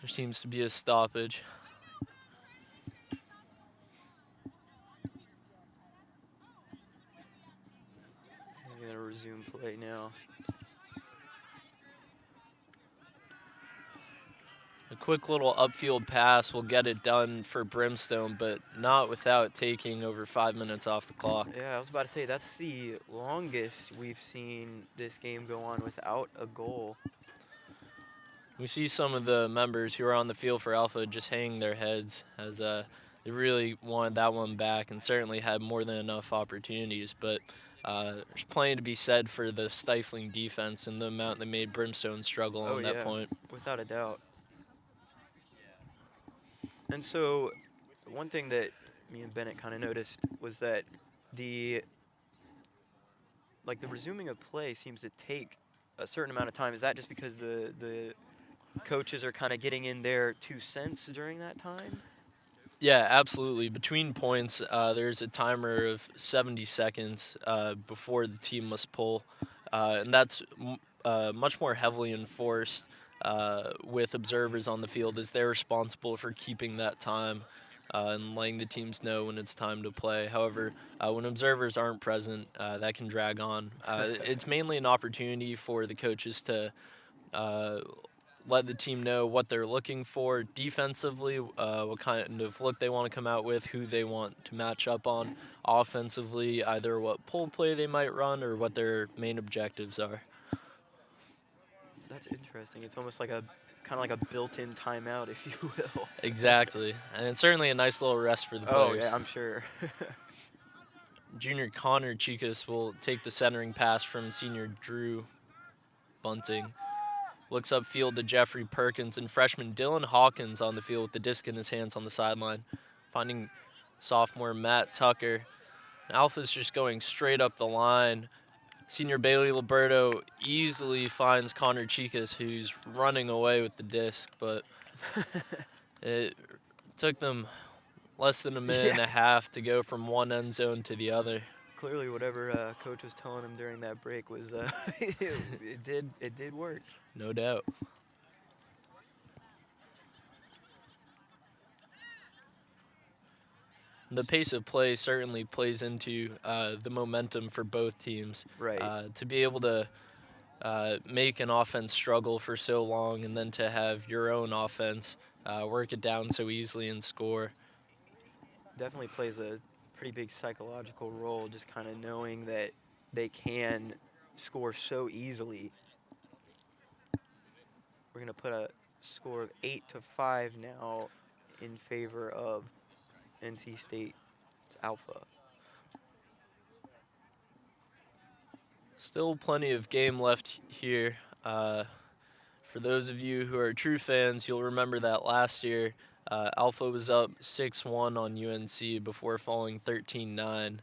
There seems to be a stoppage. I'm gonna resume play now. A quick little upfield pass will get it done for Brimstone, but not without taking over 5 minutes off the clock. Yeah, I was about to say, that's the longest we've seen this game go on without a goal. We see some of the members who are on the field for Alpha just hanging their heads as they really wanted that one back and certainly had more than enough opportunities, but there's plenty to be said for the stifling defense and the amount that made Brimstone struggle on that point. Without a doubt. And so one thing that me and Bennett kind of noticed was that the resuming of play seems to take a certain amount of time. Is that just because the coaches are kind of getting in their 2 cents during that time? Yeah, absolutely. Between points, there's a timer of 70 seconds before the team must pull. And that's much more heavily enforced with observers on the field, as they're responsible for keeping that time and letting the teams know when it's time to play. However, when observers aren't present, that can drag on. It's mainly an opportunity for the coaches to let the team know what they're looking for defensively, what kind of look they want to come out with, who they want to match up on offensively, either what pull play they might run or what their main objectives are. That's interesting. It's almost like kind of like a built-in timeout, if you will. Exactly, and it's certainly a nice little rest for the players. Oh, yeah, I'm sure. Junior Connor Chicas will take the centering pass from senior Drew Bunting. Looks upfield to Jeffrey Perkins, and freshman Dylan Hawkins on the field with the disc in his hands on the sideline, finding sophomore Matt Tucker. Alpha's just going straight up the line. Senior Bailey Liberto easily finds Connor Chicas, who's running away with the disc, but it took them less than a minute and a half to go from one end zone to the other. Clearly, whatever coach was telling him during that break was it did work. No doubt. The pace of play certainly plays into the momentum for both teams. Right. To be able to make an offense struggle for so long, and then to have your own offense work it down so easily and score. Definitely plays a pretty big psychological role, just kind of knowing that they can score so easily. We're going to put a score of 8-5 now in favor of NC State's Alpha. Still plenty of game left here. For those of you who are true fans, you'll remember that last year Alpha was up 6-1 on UNC before falling 13-9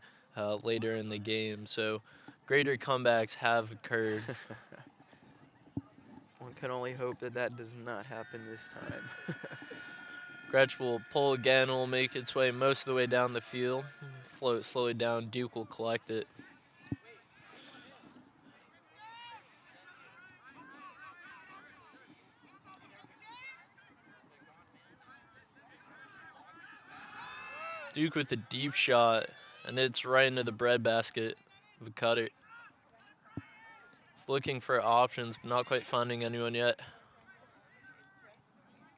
later in the game. So greater comebacks have occurred. One can only hope that that does not happen this time. Gretsch will pull again, will make its way most of the way down the field. Float slowly down, Duke will collect it. Duke with a deep shot, and it's right into the breadbasket of a cutter. It's looking for options, but not quite finding anyone yet.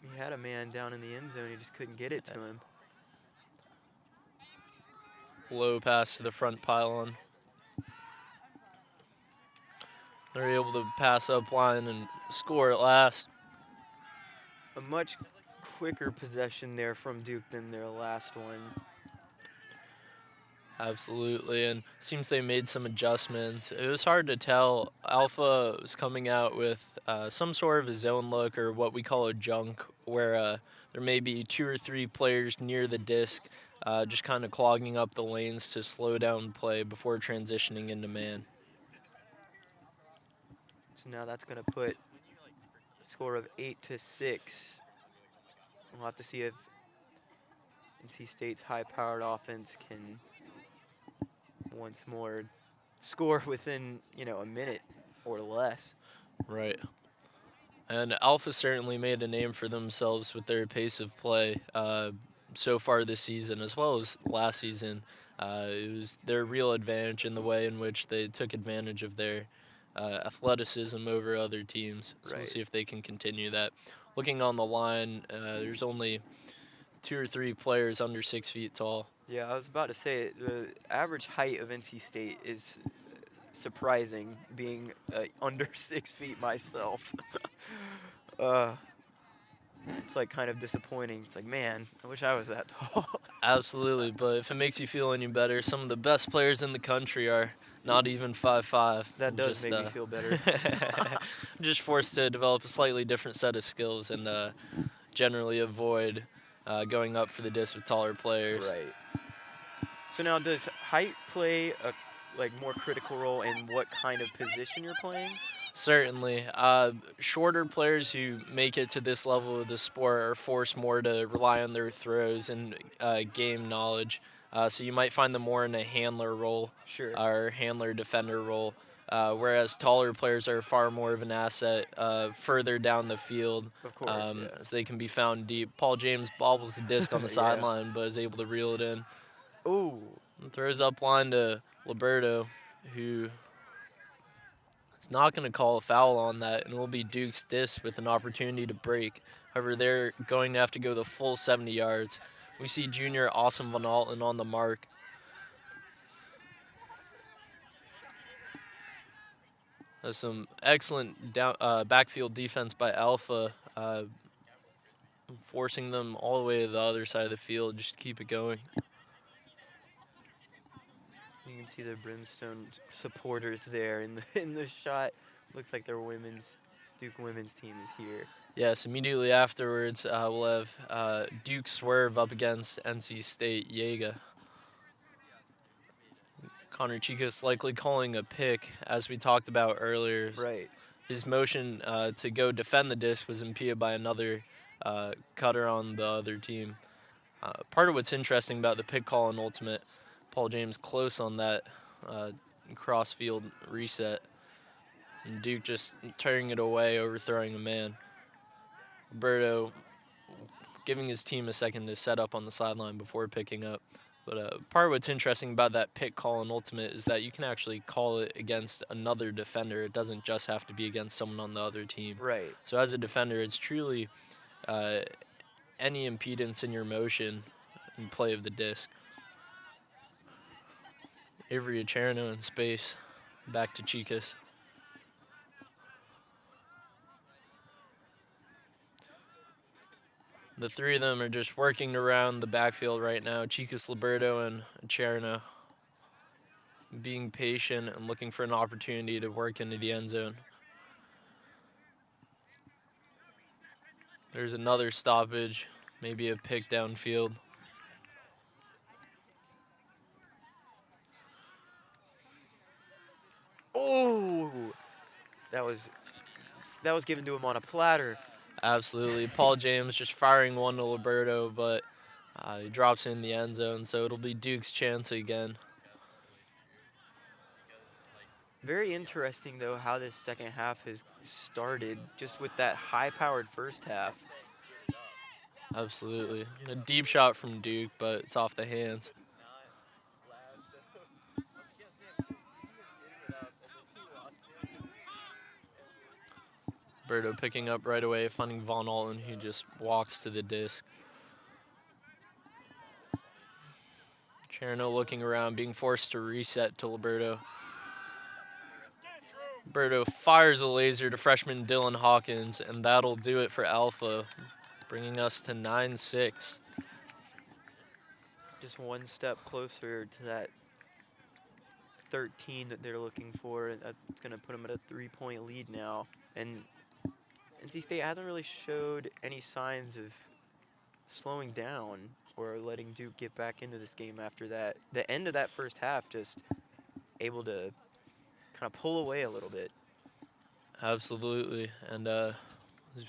He had a man down in the end zone, he just couldn't get it to him. Low pass to the front pylon. They're able to pass up line and score at last. A much quicker possession there from Duke than their last one. Absolutely, and seems they made some adjustments. It was hard to tell. Alpha was coming out with some sort of a zone look, or what we call a junk, where there may be 2 or 3 players near the disc, just kind of clogging up the lanes to slow down play before transitioning into man. So now that's going to put a score of 8-6. We'll have to see if NC State's high-powered offense can once more score within, a minute or less. Right. And Alpha certainly made a name for themselves with their pace of play so far this season, as well as last season. It was their real advantage in the way in which they took advantage of their athleticism over other teams. So we'll see if they can continue that. Looking on the line, there's only 2 or 3 players under 6 feet tall. Yeah, I was about to say, the average height of NC State is surprising, being under 6 feet myself. It's like kind of disappointing. It's like, man, I wish I was that tall. Absolutely, but if it makes you feel any better, some of the best players in the country are not even 5'5". That does make me feel better. Just forced to develop a slightly different set of skills and generally avoid going up for the disc with taller players. Right. So now, does height play a more critical role in what kind of position you're playing? Certainly. Shorter players who make it to this level of the sport are forced more to rely on their throws and game knowledge. So you might find them more in a handler role, or handler defender role. whereas taller players are far more of an asset further down the field. Of course, yeah. As they can be found deep. Paul James bobbles the disc on the Yeah. sideline, but is able to reel it in. Ooh. And throws up line to Liberto, who is not going to call a foul on that, and it will be Duke's disc with an opportunity to break. However, they're going to have to go the full 70 yards. We see junior Austin Van Alten on the mark. There's some excellent backfield defense by Alpha, forcing them all the way to the other side of the field just to keep it going. You can see the Brimstone supporters there in the shot. Looks like their Duke women's team is here. Yes, immediately afterwards, we'll have Duke Swerve up against NC State Jaeger. Connor Chicas likely calling a pick, as we talked about earlier. Right. His motion to go defend the disc was impeded by another cutter on the other team. Part of what's interesting about the pick call in Ultimate, Paul James close on that cross-field reset. And Duke just turning it away, overthrowing a man. Roberto giving his team a second to set up on the sideline before picking up. But part of what's interesting about that pick call in Ultimate is that you can actually call it against another defender. It doesn't just have to be against someone on the other team. Right. So as a defender, it's truly any impedance in your motion in play of the disc. Avery Acherno in space, back to Chicas. The three of them are just working around the backfield right now. Chicas, Liberto, and Acherno being patient and looking for an opportunity to work into the end zone. There's another stoppage, maybe a pick downfield. Oh, that was given to him on a platter. Absolutely. Paul James just firing one to Liberto, but he drops in the end zone, so it'll be Duke's chance again. Very interesting, though, how this second half has started, just with that high-powered first half. Absolutely. A deep shot from Duke, but it's off the hands. Berto picking up right away, finding Von Alten, who just walks to the disc. Cherno looking around, being forced to reset to Liberto. Liberto fires a laser to freshman Dylan Hawkins, and that'll do it for Alpha, bringing us to 9-6. Just one step closer to that 13 that they're looking for, and that's going to put them at a 3-point lead now. And NC State hasn't really showed any signs of slowing down or letting Duke get back into this game after that. The end of that first half, just able to kind of pull away a little bit. Absolutely. And as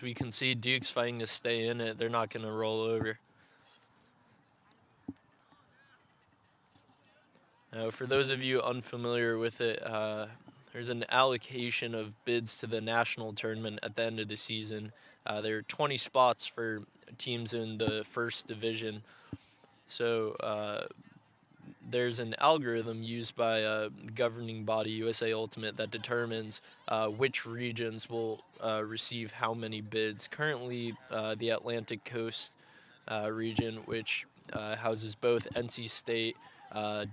we can see, Duke's fighting to stay in it. They're not going to roll over. For those of you unfamiliar with it, there's an allocation of bids to the national tournament at the end of the season. There are 20 spots for teams in the first division. So there's an algorithm used by the governing body, USA Ultimate, that determines which regions will receive how many bids. Currently, the Atlantic Coast region, which houses both NC State,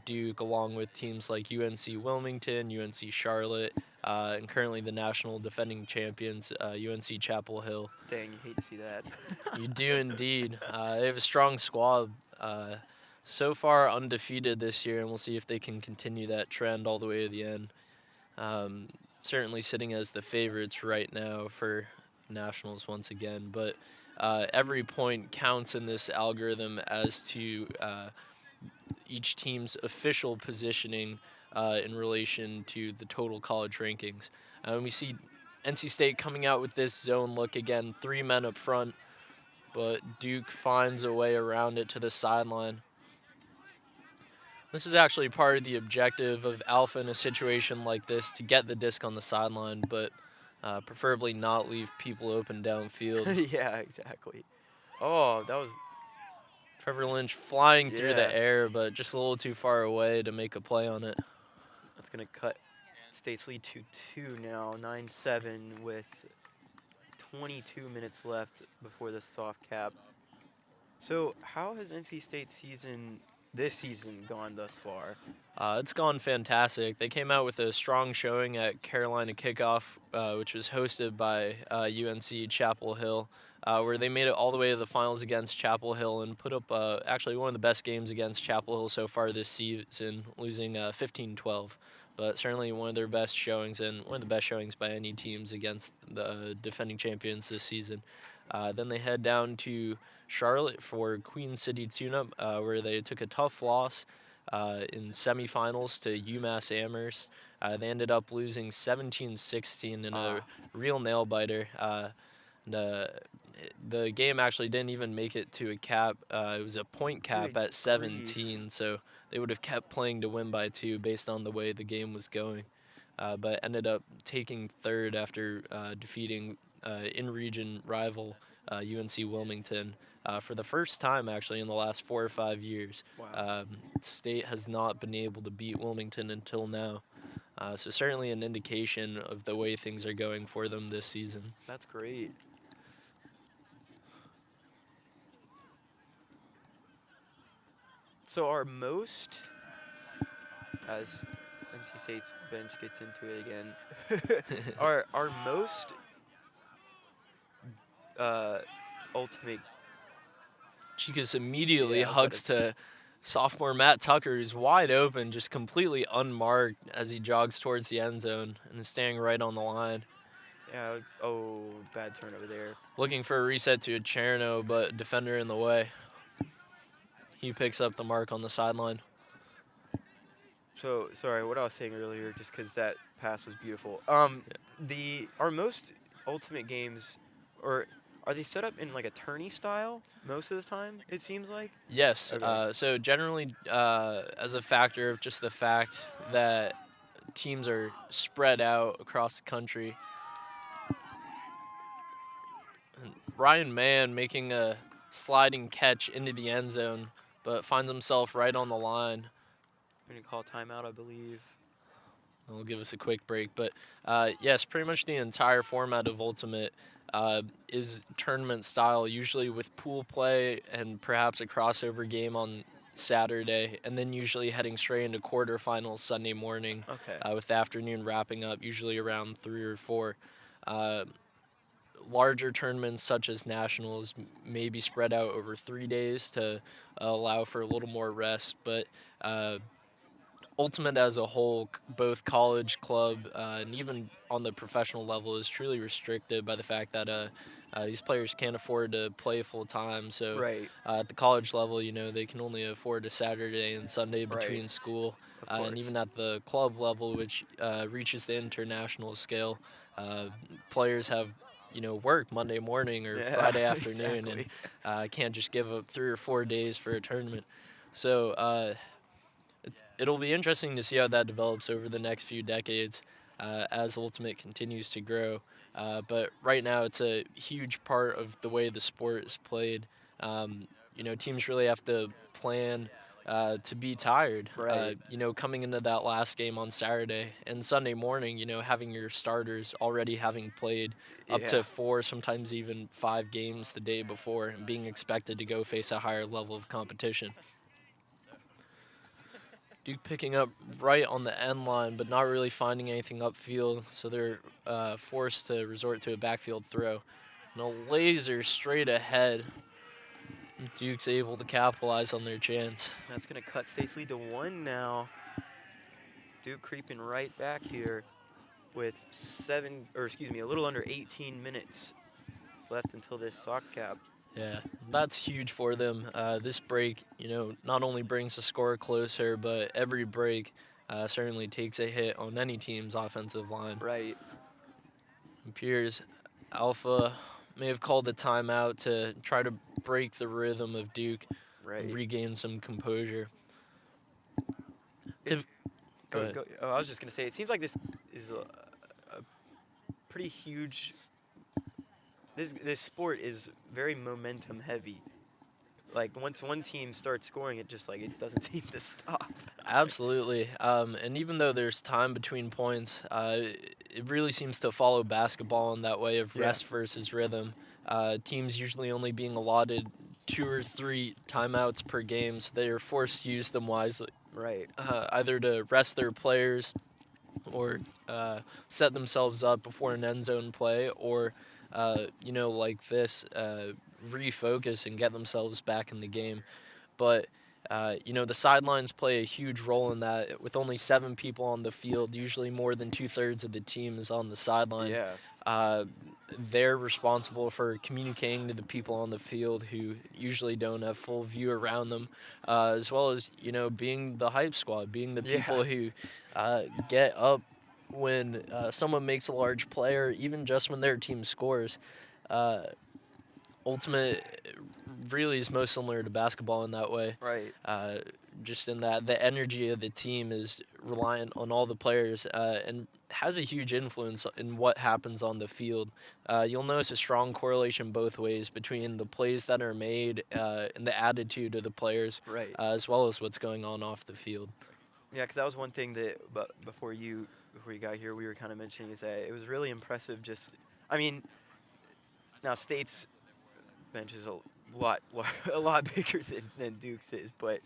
Duke, along with teams like UNC Wilmington, UNC Charlotte, and currently the national defending champions, UNC Chapel Hill. Dang, you hate to see that. You do indeed. They have a strong squad. So far undefeated this year, and we'll see if they can continue that trend all the way to the end. Certainly sitting as the favorites right now for nationals once again, but every point counts in this algorithm as to each team's official positioning in relation to the total college rankings. We see NC State coming out with this zone look again, 3 men up front, but Duke finds a way around it to the sideline. This is actually part of the objective of Alpha in a situation like this, to get the disc on the sideline, but preferably not leave people open downfield. Yeah, exactly. Oh, that was... Trevor Lynch flying through Yeah. the air, but just a little too far away to make a play on it. That's going to cut State's lead to 2 now, 9-7 with 22 minutes left before the soft cap. So how has NC State's this season gone thus far? It's gone fantastic. They came out with a strong showing at Carolina Kickoff, which was hosted by UNC Chapel Hill, where they made it all the way to the finals against Chapel Hill and put up actually one of the best games against Chapel Hill so far this season, losing 15-12. But certainly one of their best showings, and one of the best showings by any teams against the defending champions this season. Then they head down to Charlotte for Queen City Tune-Up, where they took a tough loss in semifinals to UMass Amherst. They ended up losing 17-16 in a real nail-biter. The game actually didn't even make it to a cap. It was a point cap Good at 17, so they would have kept playing to win by 2 based on the way the game was going. But ended up taking third after defeating in-region rival UNC Wilmington for the first time actually in the last 4 or 5 years. Wow. State has not been able to beat Wilmington until now. So certainly an indication of the way things are going for them this season. That's great. So our most, as NC State's bench gets into it again, our most ultimate... Chicas immediately Yeah, hugs to sophomore Matt Tucker, who's wide open, just completely unmarked as he jogs towards the end zone and is staying right on the line. Yeah, oh, bad turn over there. Looking for a reset to a Cherno, but defender in the way. He picks up the mark on the sideline. So, sorry, what I was saying earlier, just because that pass was beautiful. Our most ultimate games, or are they set up in like a tourney style most of the time, it seems like? Yes, Okay. so generally as a factor of just the fact that teams are spread out across the country. And Ryan Mann making a sliding catch into the end zone, but finds himself right on the line. We're going to call timeout, I believe. It'll give us a quick break. But yes, pretty much the entire format of Ultimate is tournament style, usually with pool play and perhaps a crossover game on Saturday, and then usually heading straight into quarterfinals Sunday morning. Okay. With the afternoon wrapping up, usually around 3 or 4. Larger tournaments such as nationals may be spread out over 3 days to allow for a little more rest, but Ultimate as a whole, both college, club, and even on the professional level, is truly restricted by the fact that these players can't afford to play full time. So Right. At the college level, they can only afford a Saturday and Sunday Right. between school. Of And even at the club level, which reaches the international scale, players have work Monday morning or Yeah, Friday afternoon, exactly. and can't just give up 3 or 4 days for a tournament. So it'll be interesting to see how that develops over the next few decades as Ultimate continues to grow. But right now, it's a huge part of the way the sport is played. Teams really have to plan to be tired. Right. Coming into that last game on Saturday and Sunday morning, having your starters already having played up Yeah. to 4, sometimes even 5 games the day before, and being expected to go face a higher level of competition. Duke picking up right on the end line, but not really finding anything upfield, so they're forced to resort to a backfield throw. And a laser straight ahead. Duke's able to capitalize on their chance. That's going to cut State's lead to 1 now. Duke creeping right back here with a little under 18 minutes left until this sock cap. Yeah, that's huge for them. This break, not only brings the score closer, but every break certainly takes a hit on any team's offensive line. Right. It appears Alpha may have called the timeout to try to break the rhythm of Duke Right. and regain some composure. Go ahead. ahead. Oh, I was just going to say, it seems like this is a pretty huge. This sport is very momentum heavy. Like once one team starts scoring, it doesn't seem to stop. Absolutely. And even though there's time between points, it really seems to follow basketball in that way of rest versus rhythm. Teams usually only being allotted 2 or 3 timeouts per game, so they are forced to use them wisely. Right. Either to rest their players or set themselves up before an end zone play, or, like this, refocus and get themselves back in the game. But, the sidelines play a huge role in that. With only 7 people on the field, usually more than 2/3 of the team is on the sideline. Yeah. They're responsible for communicating to the people on the field who usually don't have full view around them, as well as, being the hype squad, being the people who get up when someone makes a large play, or even just when their team scores. Ultimate really is most similar to basketball in that way. Right. Just in that the energy of the team is reliant on all the players and has a huge influence in what happens on the field. You'll notice a strong correlation both ways between the plays that are made and the attitude of the players, Right. As well as what's going on off the field. Yeah, because that was one thing that before you got here, we were kind of mentioning, is that it was really impressive. Now State's bench is a lot bigger than Duke's is, but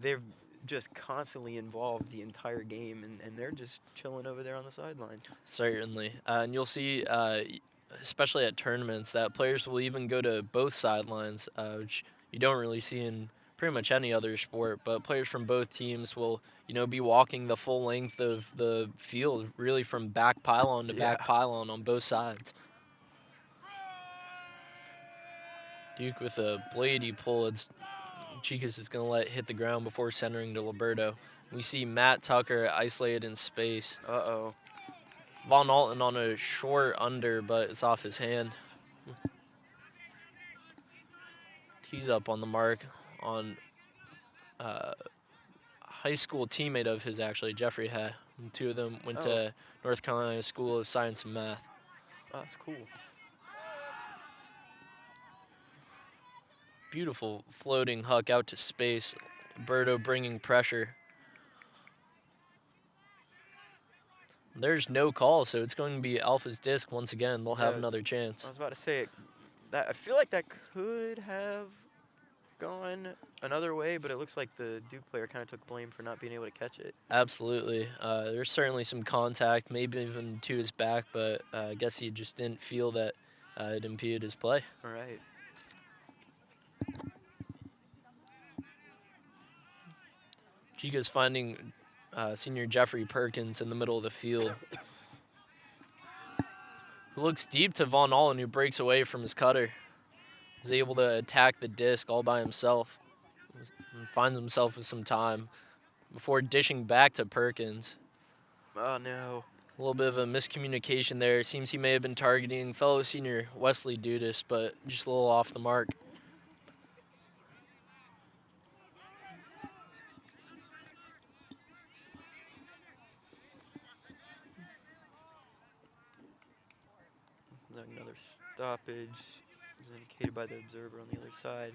they're just constantly involved the entire game, and they're just chilling over there on the sideline. Certainly. And you'll see, especially at tournaments, that players will even go to both sidelines, which you don't really see in pretty much any other sport. But players from both teams will, be walking the full length of the field, really from back pylon to back pylon on both sides. Duke with a bladey pull. Chicas is going to let it hit the ground before centering to Liberto. We see Matt Tucker isolated in space. Uh-oh. Von Alten on a short under, but it's off his hand. He's up on the mark on high school teammate of his, actually, Jeffrey Ha. The 2 of them went to North Carolina School of Science and Math. Oh, that's cool. Beautiful floating huck out to space. Berto bringing pressure. There's no call, so it's going to be Alpha's disc once again. They'll have another chance. I was about to say, I feel like that could have gone another way, but it looks like the Duke player kind of took blame for not being able to catch it. Absolutely. There's certainly some contact, maybe even to his back, but I guess he just didn't feel that it impeded his play. All right. Chica's finding senior Jeffrey Perkins in the middle of the field. Who looks deep to Von Allen, who breaks away from his cutter. He's able to attack the disc all by himself. And finds himself with some time before dishing back to Perkins. Oh, no. A little bit of a miscommunication there. It seems he may have been targeting fellow senior Wesley Dudas, but just a little off the mark. Another stoppage is indicated by the observer on the other side.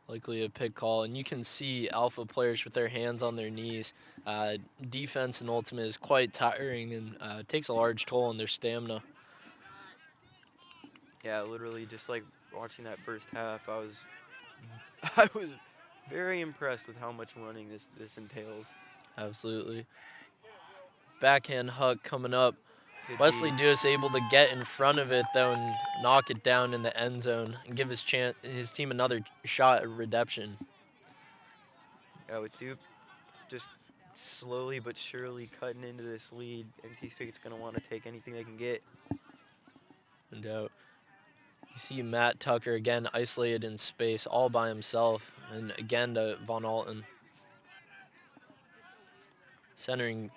Likely a pick call, and you can see Alpha players with their hands on their knees. Defense in Ultimate is quite tiring and takes a large toll on their stamina. Yeah, literally, just like watching that first half, I was very impressed with how much running this entails. Absolutely. Backhand huck coming up. Wesley Dudas able to get in front of it, though, and knock it down in the end zone and give his team another shot at redemption. Yeah, with Duke just slowly but surely cutting into this lead, NC State's going to want to take anything they can get. No doubt. You see Matt Tucker again isolated in space all by himself, and again to Von Alten. Centering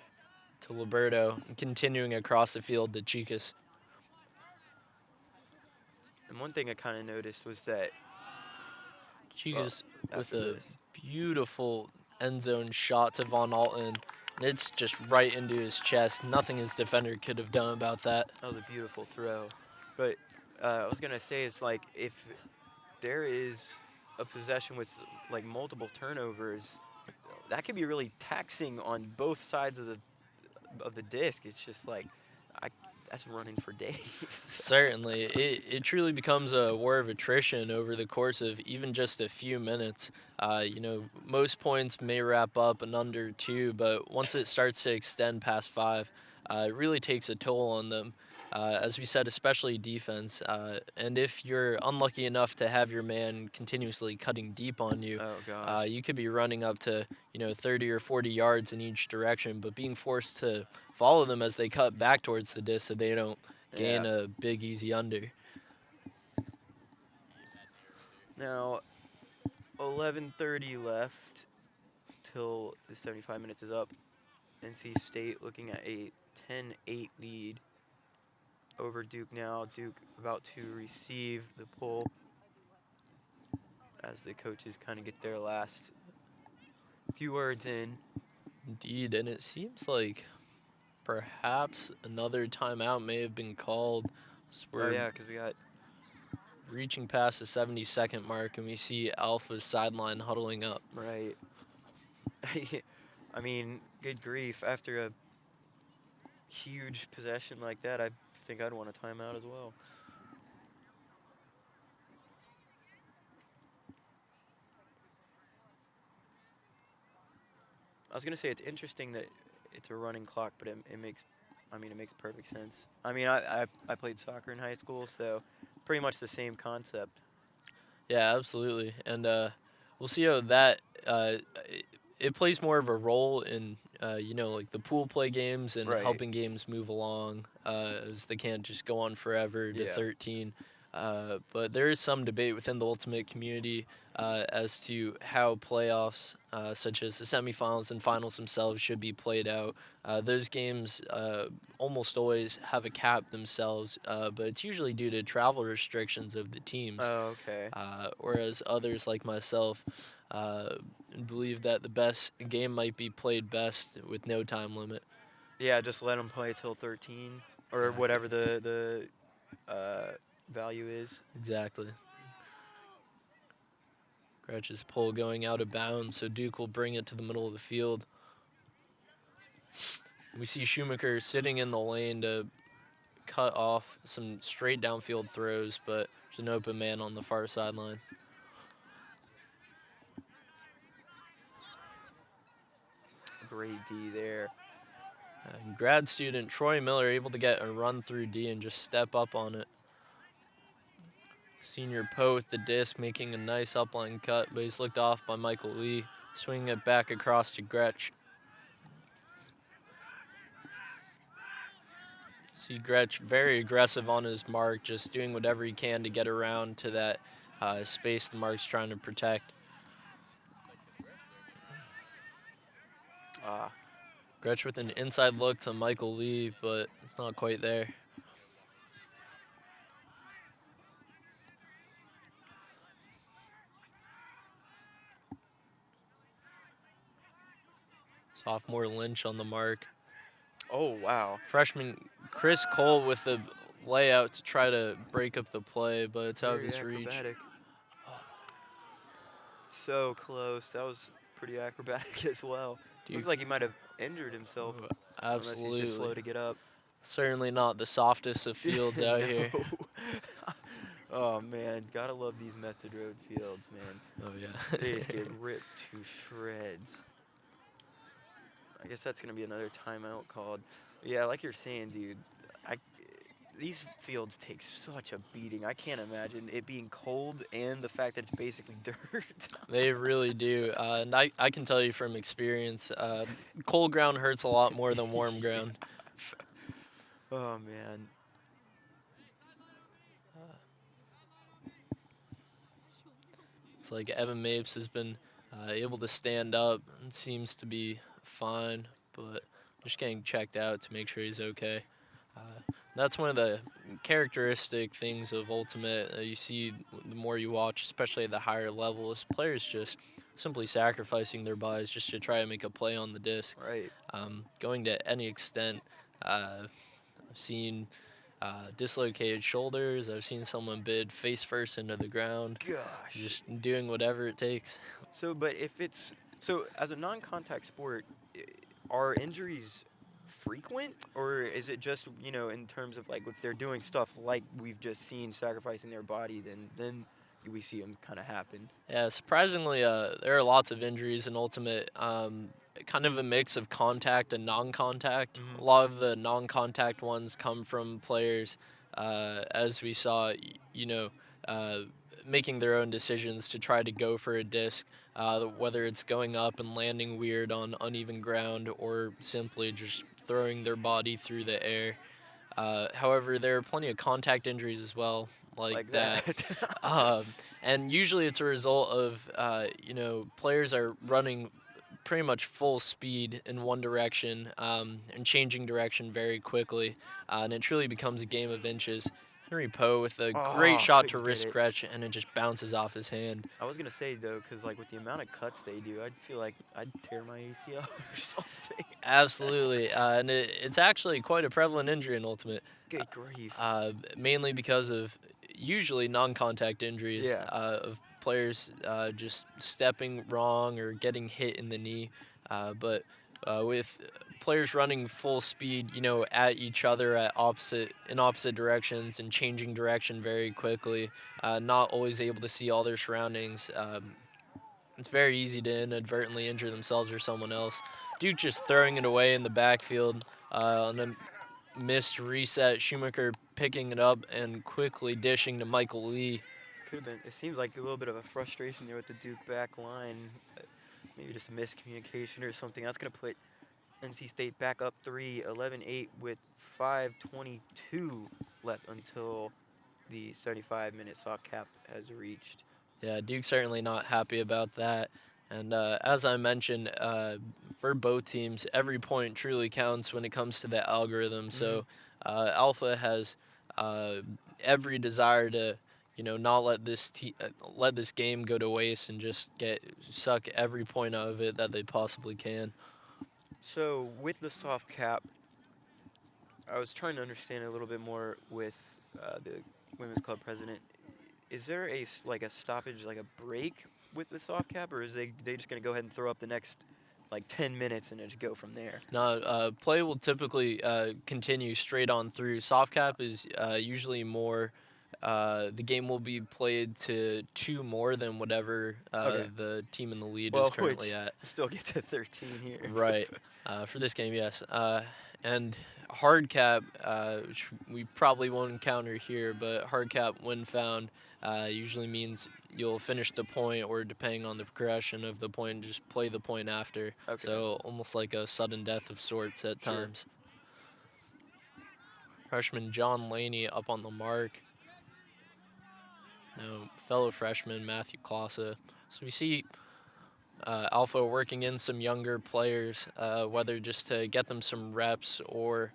to Liberto and continuing across the field to Chicas. And one thing I kind of noticed was that Chiga's with after a this. beautiful end zone shot to Von Alton. It's just right into his chest. Nothing his defender could have done about that. That was a beautiful throw. But I was going to say, it's like if there is a possession with like multiple turnovers, that could be really taxing on both sides of the disc. It's just like, that's running for days. Certainly. It truly becomes a war of attrition over the course of even just a few minutes. You know, most points may wrap up in under 2, but once it starts to extend past 5, it really takes a toll on them. As we said, especially defense. And if you're unlucky enough to have your man continuously cutting deep on you, you could be running up to 30 or 40 yards in each direction, but being forced to follow them as they cut back towards the disc so they don't gain a big easy under. Now, 11:30 left till the 75 minutes is up. NC State looking at a 10-8 lead over Duke now. Duke about to receive the pull as the coaches kind of get their last few words in. Indeed, and it seems like perhaps another timeout may have been called. So Oh yeah, because we got reaching past the 70-second mark, and we see Alpha's sideline huddling up. Right. I mean, good grief. After a huge possession like that, I think I'd want a timeout as well. I was going to say it's interesting that it's a running clock, but it makes perfect sense. I mean, I played soccer in high school, so pretty much the same concept. Yeah, absolutely. And we'll see how that it plays more of a role in like the pool play games and helping games move along, as they can't just go on forever to 13. But there is some debate within the Ultimate community as to how playoffs, such as the semifinals and finals themselves, should be played out. Those games almost always have a cap themselves, but it's usually due to travel restrictions of the teams. Oh, okay. Whereas others like myself believe that the best game might be played best with no time limit. Yeah, just let them play till 13 or whatever the value is. Exactly. Gretch's pull going out of bounds, so Duke will bring it to the middle of the field. We see Schumacher sitting in the lane to cut off some straight downfield throws, but there's an open man on the far sideline. Great D there. Grad student Troy Miller able to get a run through D and just step up on it. Senior Poe with the disc, making a nice upline cut, but he's looked off by Michael Lee, swinging it back across to Gretch. See Gretch very aggressive on his mark, just doing whatever he can to get around to that space the mark's trying to protect. Gretch with an inside look to Michael Lee, but it's not quite there. Sophomore Lynch on the mark. Oh, wow. Freshman Chris Cole with the layout to try to break up the play, but it's out of his reach. So close. That was pretty acrobatic as well. Looks like he might have injured himself. Absolutely. Unless he's just slow to get up. Certainly not the softest of fields out here. Oh, man. Gotta love these Method Road fields, man. Oh, yeah. They just get ripped to shreds. I guess that's going to be another timeout called. Yeah, like you're saying, dude, these fields take such a beating. I can't imagine it being cold and the fact that it's basically dirt. They really do. And I can tell you from experience, cold ground hurts a lot more than warm ground. Oh, man. It's like Evan Mapes has been able to stand up and seems to be fine, but just getting checked out to make sure he's okay. That's one of the characteristic things of Ultimate you see the more you watch, especially at the higher levels, players just simply sacrificing their bodies just to try to make a play on the disc. Right. Going to any extent. I've seen dislocated shoulders. I've seen someone bid face first into the ground. Gosh. Just doing whatever it takes. So, but if it's so as a non-contact sport, are injuries frequent, or is it just in terms of like if they're doing stuff like we've just seen, sacrificing their body, then we see them kind of happen? Yeah, surprisingly, there are lots of injuries in Ultimate. Kind of a mix of contact and non-contact. A lot of the non-contact ones come from players, as we saw, making their own decisions to try to go for a disc, whether it's going up and landing weird on uneven ground or simply just throwing their body through the air. However, there are plenty of contact injuries as well, like that. And usually it's a result of, players are running pretty much full speed in one direction and changing direction very quickly. And it truly becomes a game of inches. Henry Poe with a great shot to wrist stretch, and it just bounces off his hand. I was going to say, though, because like with the amount of cuts they do, I'd feel like I'd tear my ACL or something. Absolutely. And it's actually quite a prevalent injury in Ultimate. Good grief. Mainly because of usually non-contact injuries of players just stepping wrong or getting hit in the knee. But with players running full speed, at each other in opposite directions and changing direction very quickly, not always able to see all their surroundings, it's very easy to inadvertently injure themselves or someone else. Duke just throwing it away in the backfield on a missed reset. Schumacher picking it up and quickly dishing to Michael Lee. Could have been. It seems like a little bit of a frustration there with the Duke back line. Maybe just a miscommunication or something. That's going to put NC State back up 11-8 with 5:22 left until the 75-minute soft cap has reached. Yeah, Duke's certainly not happy about that. And as I mentioned, for both teams, every point truly counts when it comes to the algorithm. So Alpha has every desire to, not let this game go to waste and just suck every point out of it that they possibly can. So with the soft cap, I was trying to understand a little bit more with the women's club president. Is there a stoppage, like a break with the soft cap, or is they just going to go ahead and throw up the next 10 minutes and just go from there? No, play will typically continue straight on through. Soft cap is usually more. The game will be played to 2 more than whatever the team in the lead is currently at. Still get to 13 here. Right. For this game, yes. And hard cap, which we probably won't encounter here, but hard cap when found usually means you'll finish the point, or depending on the progression of the point, just play the point after. Okay. So almost like a sudden death of sorts at times. Freshman John Laney up on the mark. Now, fellow freshman Matthew Klasa. So we see Alpha working in some younger players, whether just to get them some reps or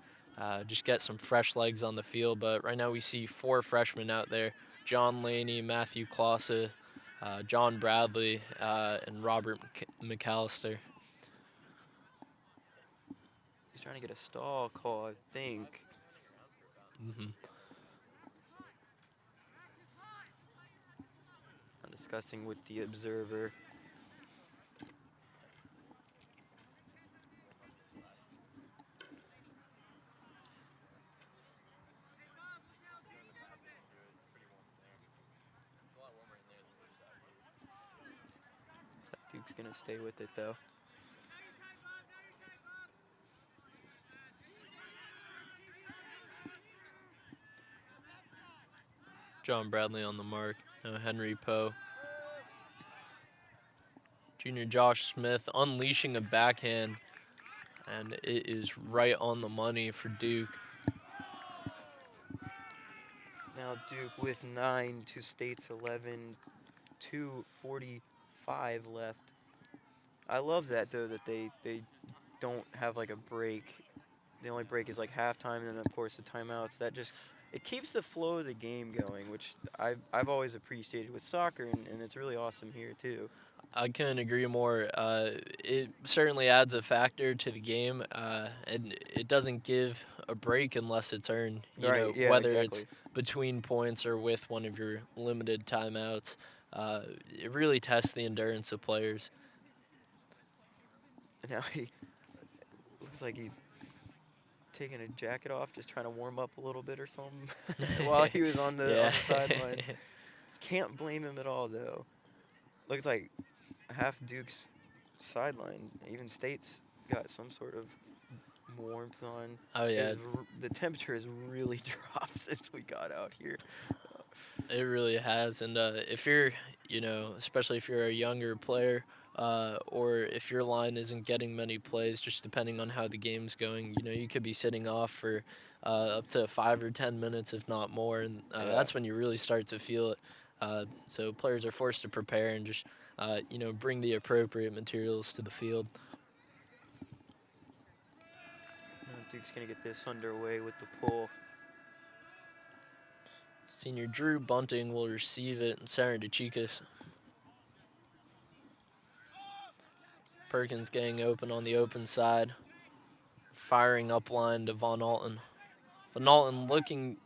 just get some fresh legs on the field. But right now we see 4 freshmen out there: John Laney, Matthew Klasa, John Bradley, and Robert McAllister. He's trying to get a stall call, I think. I'm discussing with the observer. Duke's gonna stay with it though. John Bradley on the mark. Now Henry Poe. Junior Josh Smith unleashing a backhand, and it is right on the money for Duke. Now Duke with 9 to State's 11, 2:45 left. I love that though, that they don't have like a break. The only break is like halftime, and then of course the timeouts. That just it keeps the flow of the game going, which I've always appreciated with soccer, and it's really awesome here too. I couldn't agree more. It certainly adds a factor to the game, and it doesn't give a break unless it's earned. Right, yeah, whether exactly. it's between points or with one of your limited timeouts. It really tests the endurance of players. Now he looks like he's taking a jacket off, just trying to warm up a little bit or something while he was on the sidelines. Can't blame him at all, though. Looks like half Duke's sideline, even State's got some sort of warmth on. Oh, yeah. The temperature has really dropped since we got out here. It really has, and if you're, especially if you're a younger player, or if your line isn't getting many plays, just depending on how the game's going, you could be sitting off for up to 5 or 10 minutes, if not more, and that's when you really start to feel it. So players are forced to prepare and just, bring the appropriate materials to the field. Duke's going to get this underway with the pull. Senior Drew Bunting will receive it, and Sarah DeChicas. Perkins getting open on the open side. Firing up line to Von Alton. Von Alton looking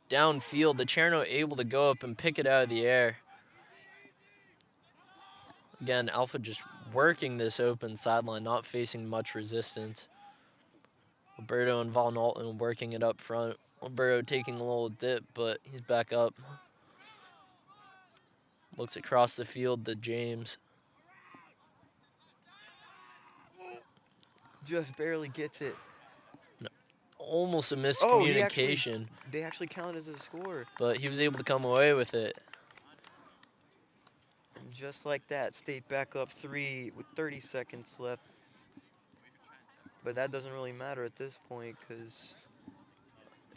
downfield. The Cherno able to go up and pick it out of the air. Again, Alpha just working this open sideline, not facing much resistance. Alberto and Von Alton working it up front. Alberto taking a little dip, but he's back up. Looks across the field to James. Just barely gets it. No, almost a miscommunication. They actually counted as a score. But he was able to come away with it. And just like that, State back up 3 with 30 seconds left. But that doesn't really matter at this point because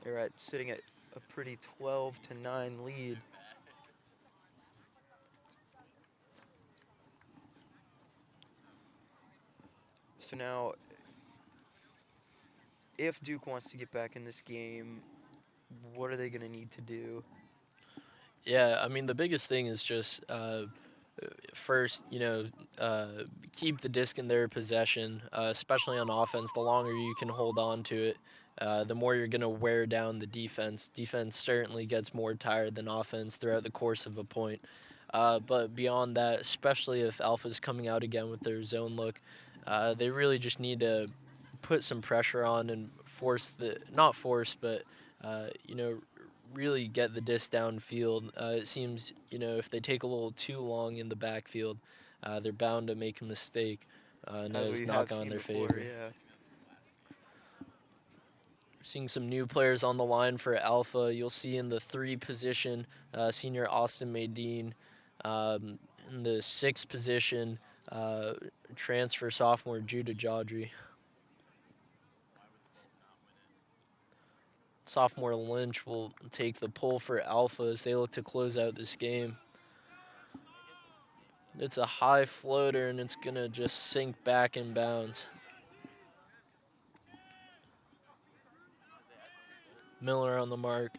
they're sitting at a pretty 12-9 lead. So now, if Duke wants to get back in this game, what are they going to need to do? Yeah, I mean, the biggest thing is just first, keep the disc in their possession, especially on offense. The longer you can hold on to it, the more you're going to wear down the defense. Defense certainly gets more tired than offense throughout the course of a point. But beyond that, especially if Alpha's coming out again with their zone look, they really just need to put some pressure on and really get the disc downfield. It seems, if they take a little too long in the backfield, they're bound to make a mistake. And that is not on their favor. Yeah. Seeing some new players on the line for Alpha. You'll see in the 3 position, senior Austin Maydeen. In the 6 position, transfer sophomore Judah Jodry. Sophomore Lynch will take the pull for Alpha as they look to close out this game. It's a high floater, and it's going to just sink back in bounds. Miller on the mark.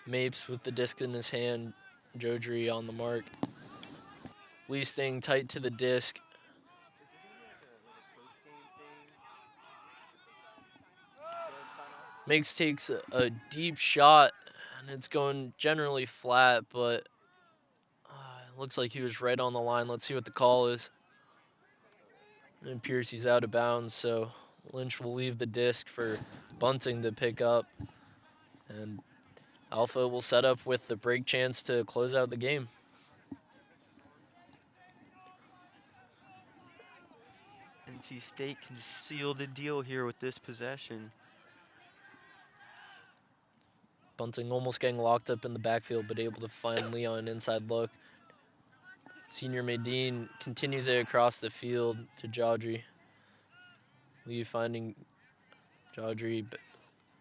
Mapes with the disc in his hand. Jodry on the mark. Lee staying tight to the disc. Mapes takes a deep shot, and it's going generally flat, but it looks like he was right on the line. Let's see what the call is. It appears he's out of bounds, so Lynch will leave the disc for Bunting to pick up. And Alpha will set up with the break chance to close out the game. NC State can seal the deal here with this possession. Bunting almost getting locked up in the backfield, but able to find Leon an inside look. Senior Maydeen continues it across the field to Jodry. Lee finding Jodry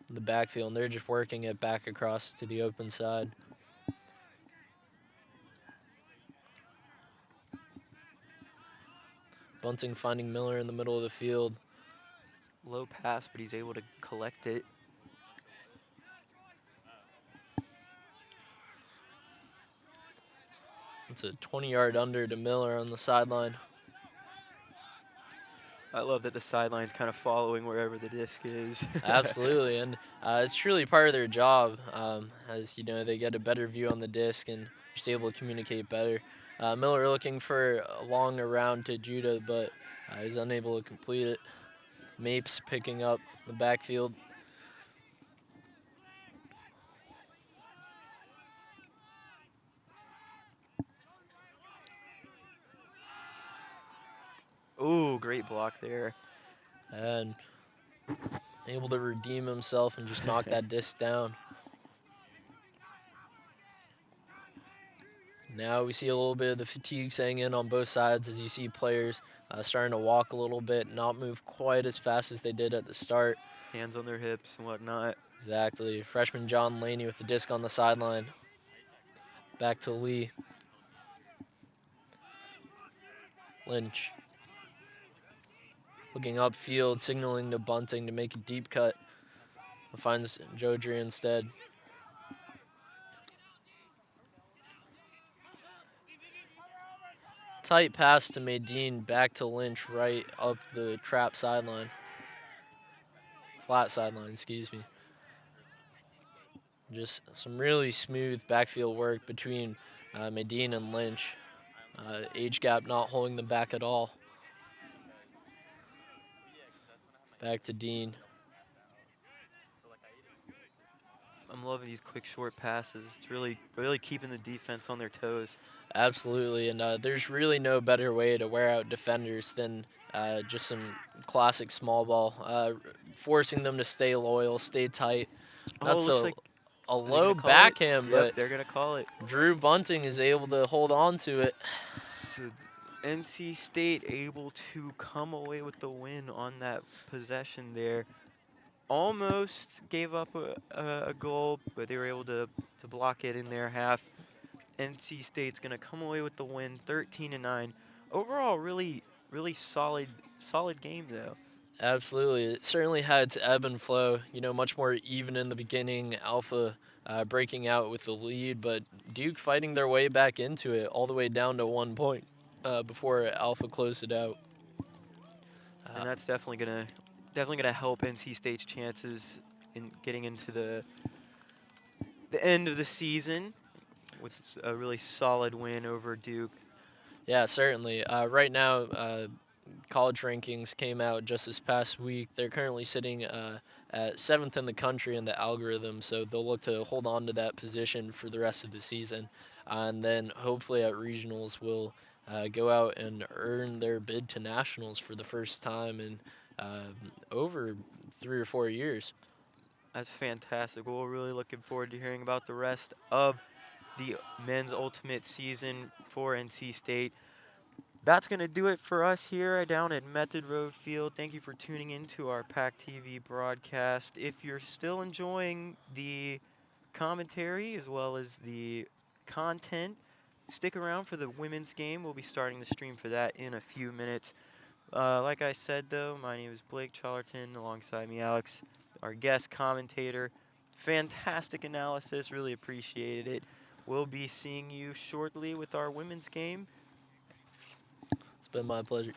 in the backfield, and they're just working it back across to the open side. Bunting finding Miller in the middle of the field. low pass, but he's able to collect it. It's a 20-yard under to Miller on the sideline. I love that the sideline's kind of following wherever the disc is. Absolutely, and it's truly part of their job, as you know, they get a better view on the disc and just able to communicate better. Miller looking for a long around to Judah, but he's unable to complete it. Mapes picking up the backfield. Ooh, great block there. And able to redeem himself and just knock that disc down. Now we see a little bit of the fatigue setting in on both sides as you see players starting to walk a little bit, not move quite as fast as they did at the start. Hands on their hips and whatnot. Exactly. Freshman John Laney with the disc on the sideline. Back to Lee. Lynch. Looking upfield, signaling to Bunting to make a deep cut. Finds Jodry instead. Tight pass to Medine, back to Lynch, right up the trap sideline. Flat sideline, excuse me. Just some really smooth backfield work between Medine and Lynch. Age gap not holding them back at all. Back to Dean. I'm loving these quick, short passes. It's really keeping the defense on their toes. Absolutely, and there's really no better way to wear out defenders than just some classic small ball, forcing them to stay loyal, stay tight. That's looks like a low backhand, Yep, but they're gonna call it. Drew Bunting is able to hold on to it. So NC State able to come away with the win on that possession there. Almost gave up a goal, but they were able to block it in their half. NC State's going to come away with the win, 13-9. Overall, really solid game, though. Absolutely. It certainly had its ebb and flow, you know, much more even in the beginning. Alpha breaking out with the lead, but Duke fighting their way back into it all the way down to 1 point before Alpha closed it out. And that's definitely gonna help NC State's chances in getting into the end of the season with a really solid win over Duke. Yeah, certainly. Right now, college rankings came out just this past week. They're currently sitting at 7th in the country in the algorithm, so they'll look to hold on to that position for the rest of the season. And then hopefully at regionals will go out and earn their bid to nationals for the first time in over 3 or 4 years. That's fantastic. Well, we're really looking forward to hearing about the rest of the men's ultimate season for NC State. That's going to do it for us here down at Method Road Field. Thank you for tuning in to our PackTV broadcast. If you're still enjoying the commentary as well as the content, stick around for the women's game. We'll be starting the stream for that in a few minutes. Like I said, though, my name is Blake Charlerton. Alongside me, Alex, our guest commentator. Fantastic analysis. Really appreciated it. We'll be seeing you shortly with our women's game. It's been my pleasure.